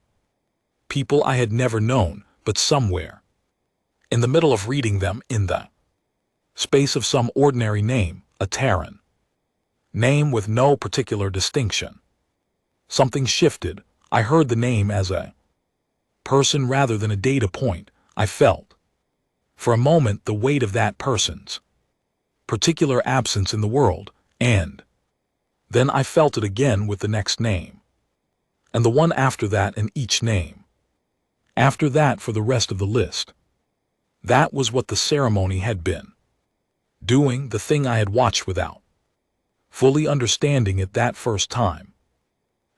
People I had never known, but somewhere in the middle of reading them, in the space of some ordinary name, a Terran name with no particular distinction, something shifted. I heard the name as a person rather than a data point. I felt, for a moment, the weight of that person's particular absence in the world, and then I felt it again with the next name, and the one after that, and each name after that for the rest of the list. That was what the ceremony had been doing, the thing I had watched without fully understanding it that first time.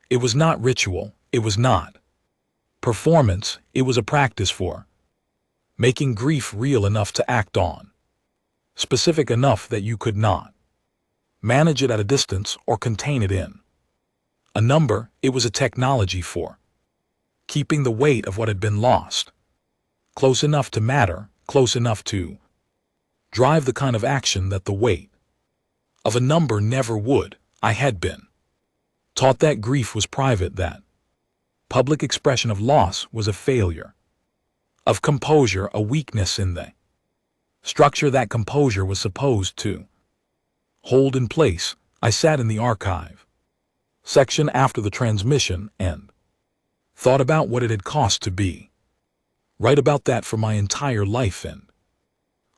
It was not ritual, it was not performance, it was a practice for making grief real enough to act on, specific enough that you could not manage it at a distance or contain it in a number. It was a technology for keeping the weight of what had been lost close enough to matter, close enough to drive the kind of action that the weight of a number never would. I had been taught that grief was private, that public expression of loss was a failure of composure, a weakness in the structure that composure was supposed to hold in place. I sat in the archive section after the transmission and thought about what it had cost to be right about that for my entire life, and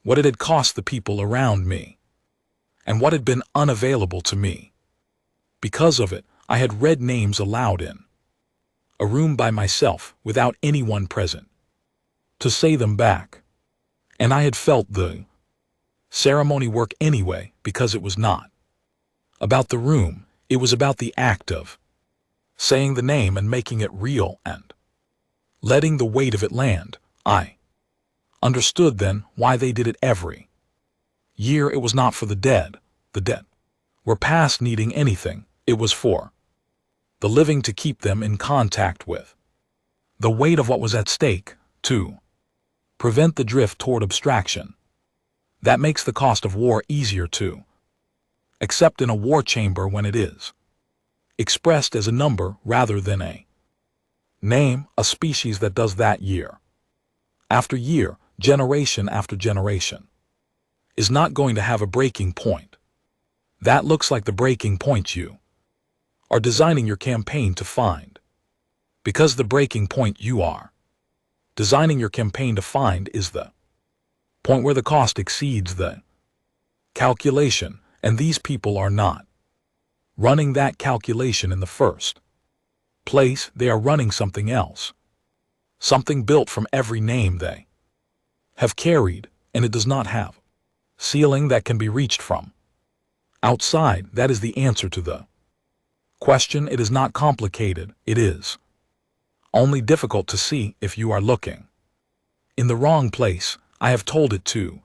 what it had cost the people around me, and what had been unavailable to me. Because of it, I had read names aloud in a room by myself without anyone present to say them back, and I had felt the ceremony work anyway, because it was not about the room, it was about the act of saying the name and making it real and letting the weight of it land. I understood then why they did it every Year, it was not for the dead. The dead were past needing anything. It was for the living to keep them in contact with the weight of what was at stake, to prevent the drift toward abstraction. That makes the cost of war easier to accept in a war chamber when it is expressed as a number rather than a name, a species that does that year after year, generation after generation, is not going to have a breaking point. That looks like the breaking point you are designing your campaign to find. Because the breaking point you are designing your campaign to find is the point where the cost exceeds the calculation, and these people are not running that calculation in the first place. They are running something else, something built from every name they have carried, and it does not have ceiling that can be reached from outside. That is the answer to the question. It is not complicated. It is only difficult to see if you are looking in the wrong place. I have told it to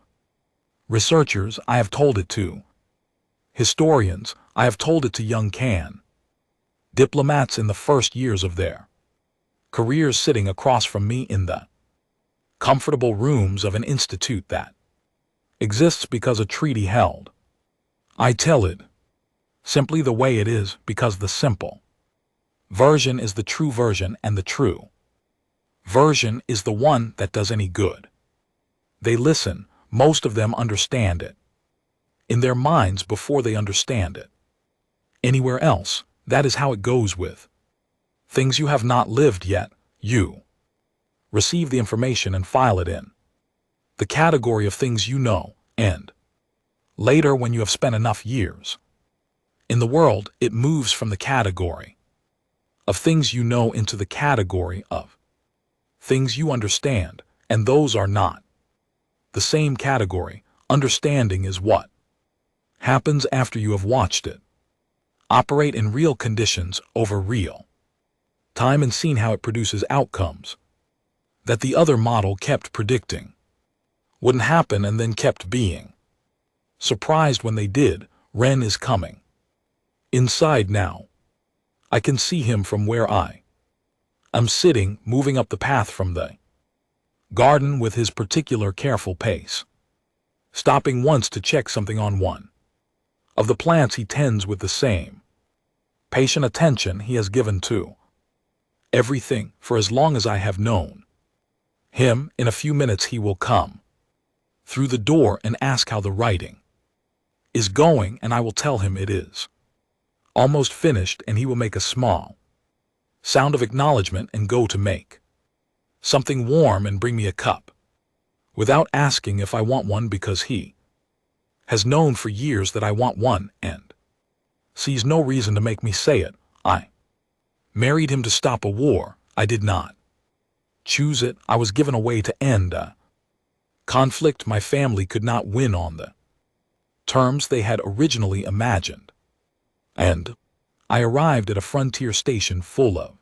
researchers. I have told it to historians. I have told it to young diplomats in the first years of their careers, sitting across from me in the comfortable rooms of an institute that exists because a treaty held. I tell it simply the way it is, because the simple version is the true version, and the true version is the one that does any good. They listen. Most of them understand it in their minds before they understand it anywhere else. That is how it goes with things you have not lived yet. You receive the information and file it in the category of things you know, and later, when you have spent enough years in the world, it moves from the category of things you know into the category of things you understand, and those are not the same category. Understanding is what happens after you have watched it operate in real conditions over real time and seen how it produces outcomes that the other model kept predicting wouldn't happen and then kept being surprised when they did. Ren is coming inside now. I can see him from where I am sitting, moving up the path from the garden with his particular careful pace, stopping once to check something on one of the plants he tends with the same patient attention he has given to everything for as long as I have known him. In a few minutes he will come through the door and ask how the writing is going, and I will tell him it is almost finished, and he will make a small sound of acknowledgement and go to make something warm and bring me a cup without asking if I want one, because he has known for years that I want one and sees no reason to make me say it. I married him to stop a war. I did not choose it. I was given a way to end a conflict my family could not win on the terms they had originally imagined. And I arrived at a frontier station full of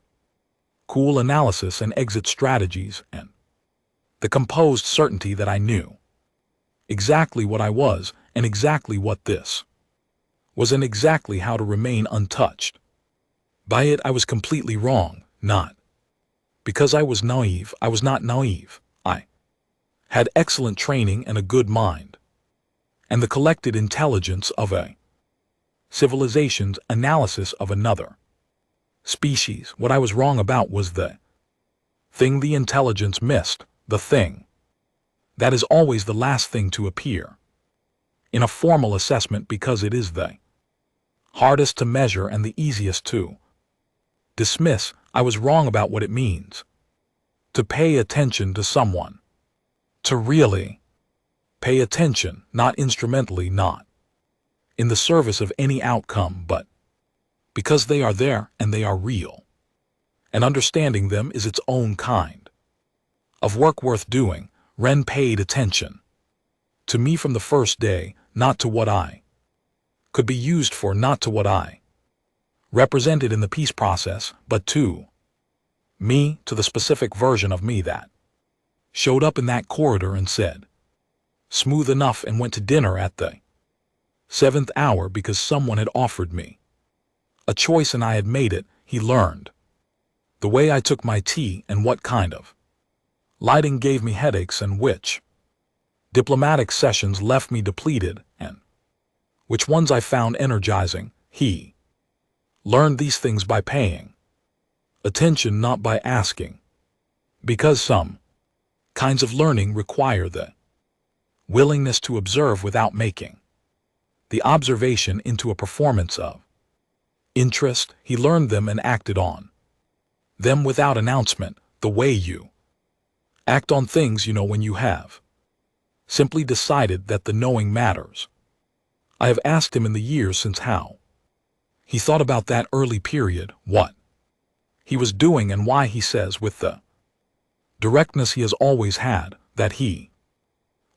cool analysis and exit strategies, and the composed certainty that I knew exactly what I was, and exactly what this was, and exactly how to remain untouched by it. I was completely wrong, not because I was naive. I was not naive. I had excellent training and a good mind, and the collected intelligence of a civilization's analysis of another species. What I was wrong about was the thing the intelligence missed, the thing that is always the last thing to appear in a formal assessment, because it is the hardest to measure and the easiest to dismiss. I was wrong about what it means to pay attention to someone, to really pay attention, not instrumentally, not in the service of any outcome, but because they are there and they are real, and understanding them is its own kind of work worth doing. Ren paid attention to me from the first day, not to what I could be used for, not to what I represented in the peace process, but to me, to the specific version of me that showed up in that corridor and said smooth enough, and went to dinner at the 7th hour because someone had offered me a choice and I had made it. He learned the way I took my tea and what kind of lighting gave me headaches and which diplomatic sessions left me depleted and which ones I found energizing. He learned these things by paying attention, not by asking, because some kinds of learning require the willingness to observe without making the observation into a performance of interest. He learned them and acted on them without announcement, the way you act on things you know when you have simply decided that the knowing matters. I have asked him in the years since how he thought about that early period, what he was doing, and why he says with the directness he has always had that he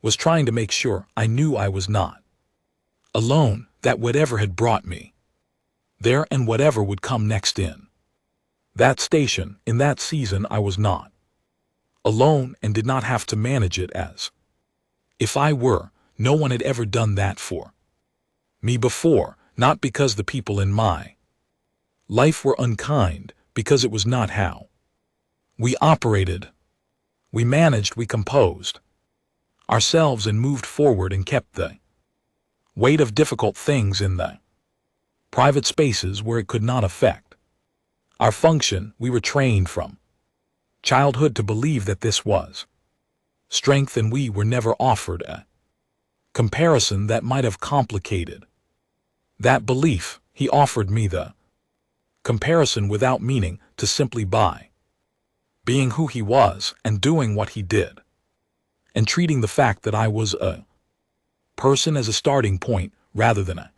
was trying to make sure I knew I was not alone, that whatever had brought me there and whatever would come next in that station, in that season, I was not alone and did not have to manage it as if I were. No one had ever done that for me before, not because the people in my life were unkind, because it was not how we operated. We managed, we composed ourselves and moved forward and kept the weight of difficult things in the private spaces where it could not affect our function. We were trained from childhood to believe that this was strength, and we were never offered a comparison that might have complicated that belief. He offered me the comparison without meaning to, simply by being who he was and doing what he did, and treating the fact that I was a person as a starting point rather than a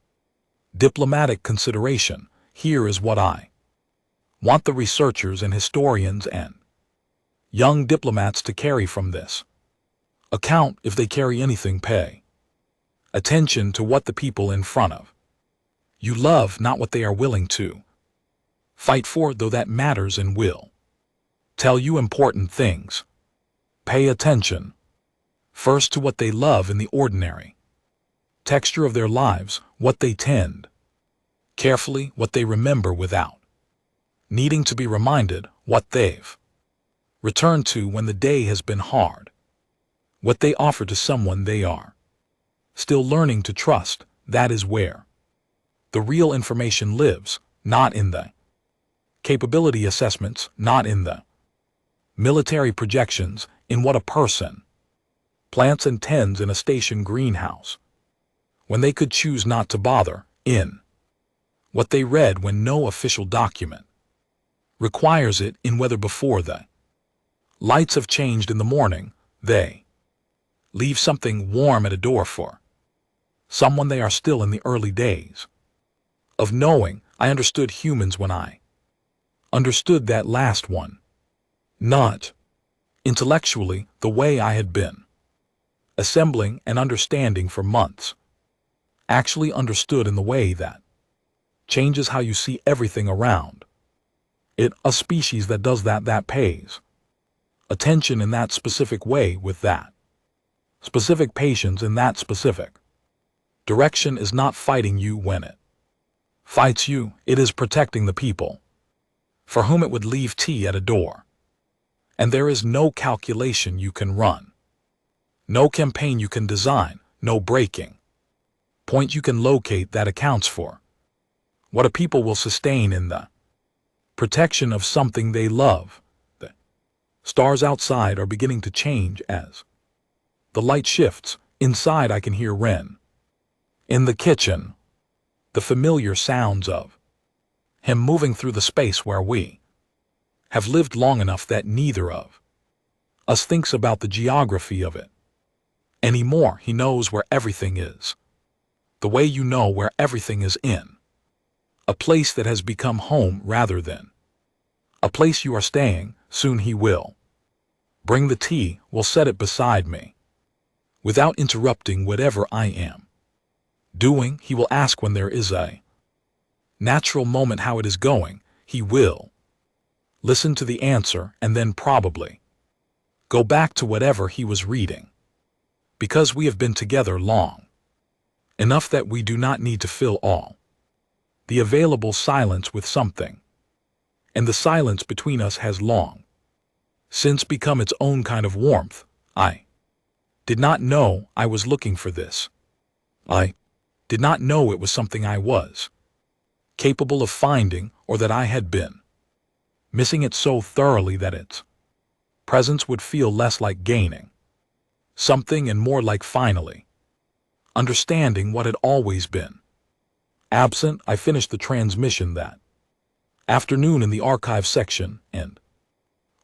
diplomatic consideration. Here is what I want the researchers and historians and young diplomats to carry from this account. If they carry anything, pay attention to what the people in front of you love, not what they are willing to fight for, though that matters and will tell you important things. Pay attention first to what they love in the ordinary texture of their lives, what they tend carefully, what they remember without needing to be reminded, what they've returned to when the day has been hard, what they offer to someone they are still learning to trust. That is where the real information lives, not in the capability assessments, not in the military projections, in what a person plants and tends in a station greenhouse when they could choose not to bother, in what they read when no official document requires it, in whether before the lights have changed in the morning they leave something warm at a door for someone they are still in the early days of knowing. I understood humans when I understood that last one, not intellectually the way I had been assembling and understanding for months, actually understood in the way that changes how you see everything around it. A species that does that pays attention in that specific way, with that specific patience in that specific direction, is not fighting you when it fights you. It is protecting the people for whom it would leave tea at a door. And there is no calculation you can run, no campaign you can design, no breaking point you can locate that accounts for what a people will sustain in the protection of something they love. The stars outside are beginning to change as the light shifts. Inside I can hear Wren in the kitchen, the familiar sounds of him moving through the space where we have lived long enough that neither of us thinks about the geography of it anymore. He knows where everything is, the way you know where everything is, in a place that has become home rather than a place you are staying. Soon he will bring the tea, will set it beside me without interrupting whatever I am doing. He will ask when there is a natural moment how it is going. He will listen to the answer and then probably go back to whatever he was reading. Because we have been together long enough that we do not need to fill all the available silence with something. And the silence between us has long since become its own kind of warmth. I did not know I was looking for this. I did not know it was something I was capable of finding, or that I had been missing it so thoroughly that its presence would feel less like gaining something and more like finally understanding what had always been absent. I finished the transmission that afternoon in the archive section and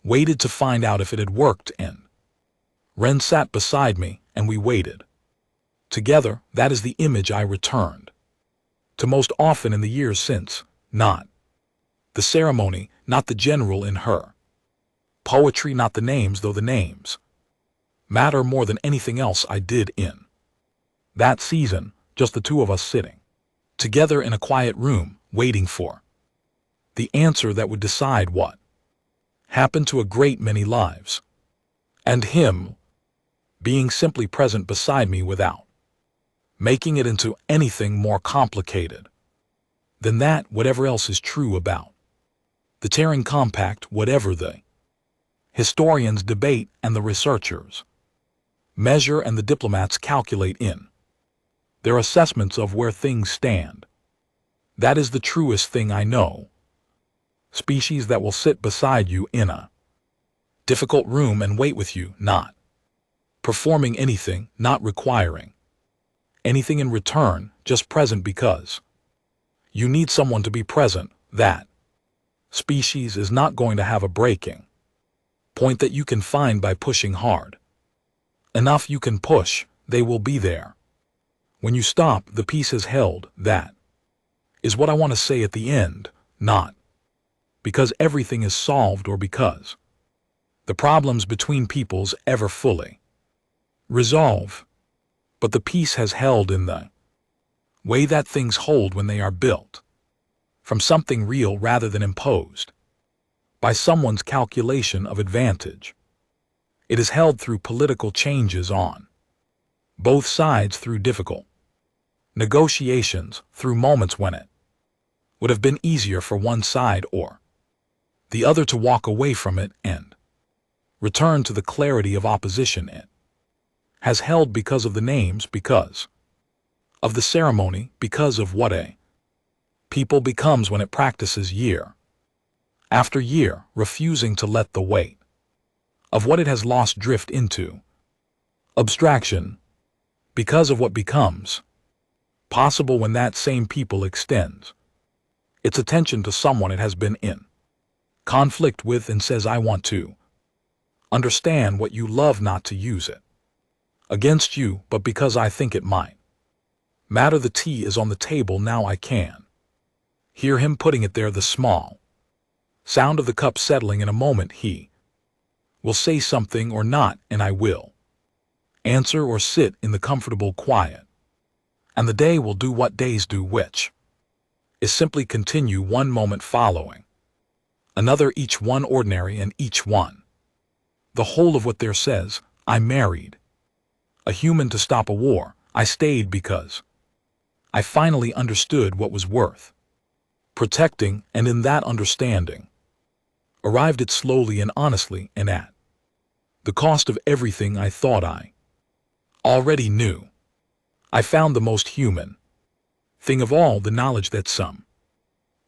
waited to find out if it had worked, and Ren sat beside me and we waited together. That is the image I returned to most often in the years since. Not the ceremony, not the general in her poetry, not the names, though the names matter more than anything else I did in that season, just the two of us sitting together in a quiet room, waiting for the answer that would decide what happened to a great many lives. And him being simply present beside me without making it into anything more complicated than that. Whatever else is true about the Turing Compact, whatever the historians debate and the researchers measure and the diplomats calculate in their assessments of where things stand, that is the truest thing I know. Species that will sit beside you in a difficult room and wait with you, not performing anything, not requiring anything in return, just present because you need someone to be present. That species is not going to have a breaking point that you can find by pushing hard enough. You can push, they will be there. When you stop, the peace is held. That is what I want to say at the end, not because everything is solved or because the problems between peoples ever fully resolve, but the peace has held in the way that things hold when they are built from something real rather than imposed by someone's calculation of advantage. It is held through political changes on both sides, through difficult negotiations, through moments when it would have been easier for one side or the other to walk away from it and return to the clarity of opposition. It has held because of the names, because of the ceremony, because of what a people becomes when it practices year after year, refusing to let the weight of what it has lost drift into abstraction, because of what becomes possible when that same people extends its attention to someone it has been in conflict with and says, I want to understand what you love, not to use it against you, but because I think it might matter. The tea is on the table now. I can hear him putting it there, the small sound of the cup settling. In a moment he will say something or not, and I will answer or sit in the comfortable quiet. And the day will do what days do, which is simply continue, one moment following another, each one ordinary and each one the whole of what there says. I married a human to stop a war. I stayed because I finally understood what was worth protecting, and in that understanding arrived it slowly and honestly, and at the cost of everything I thought I already knew. I found the most human thing of all, the knowledge that some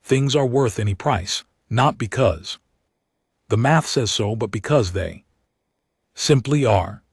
things are worth any price, not because the math says so, but because they simply are.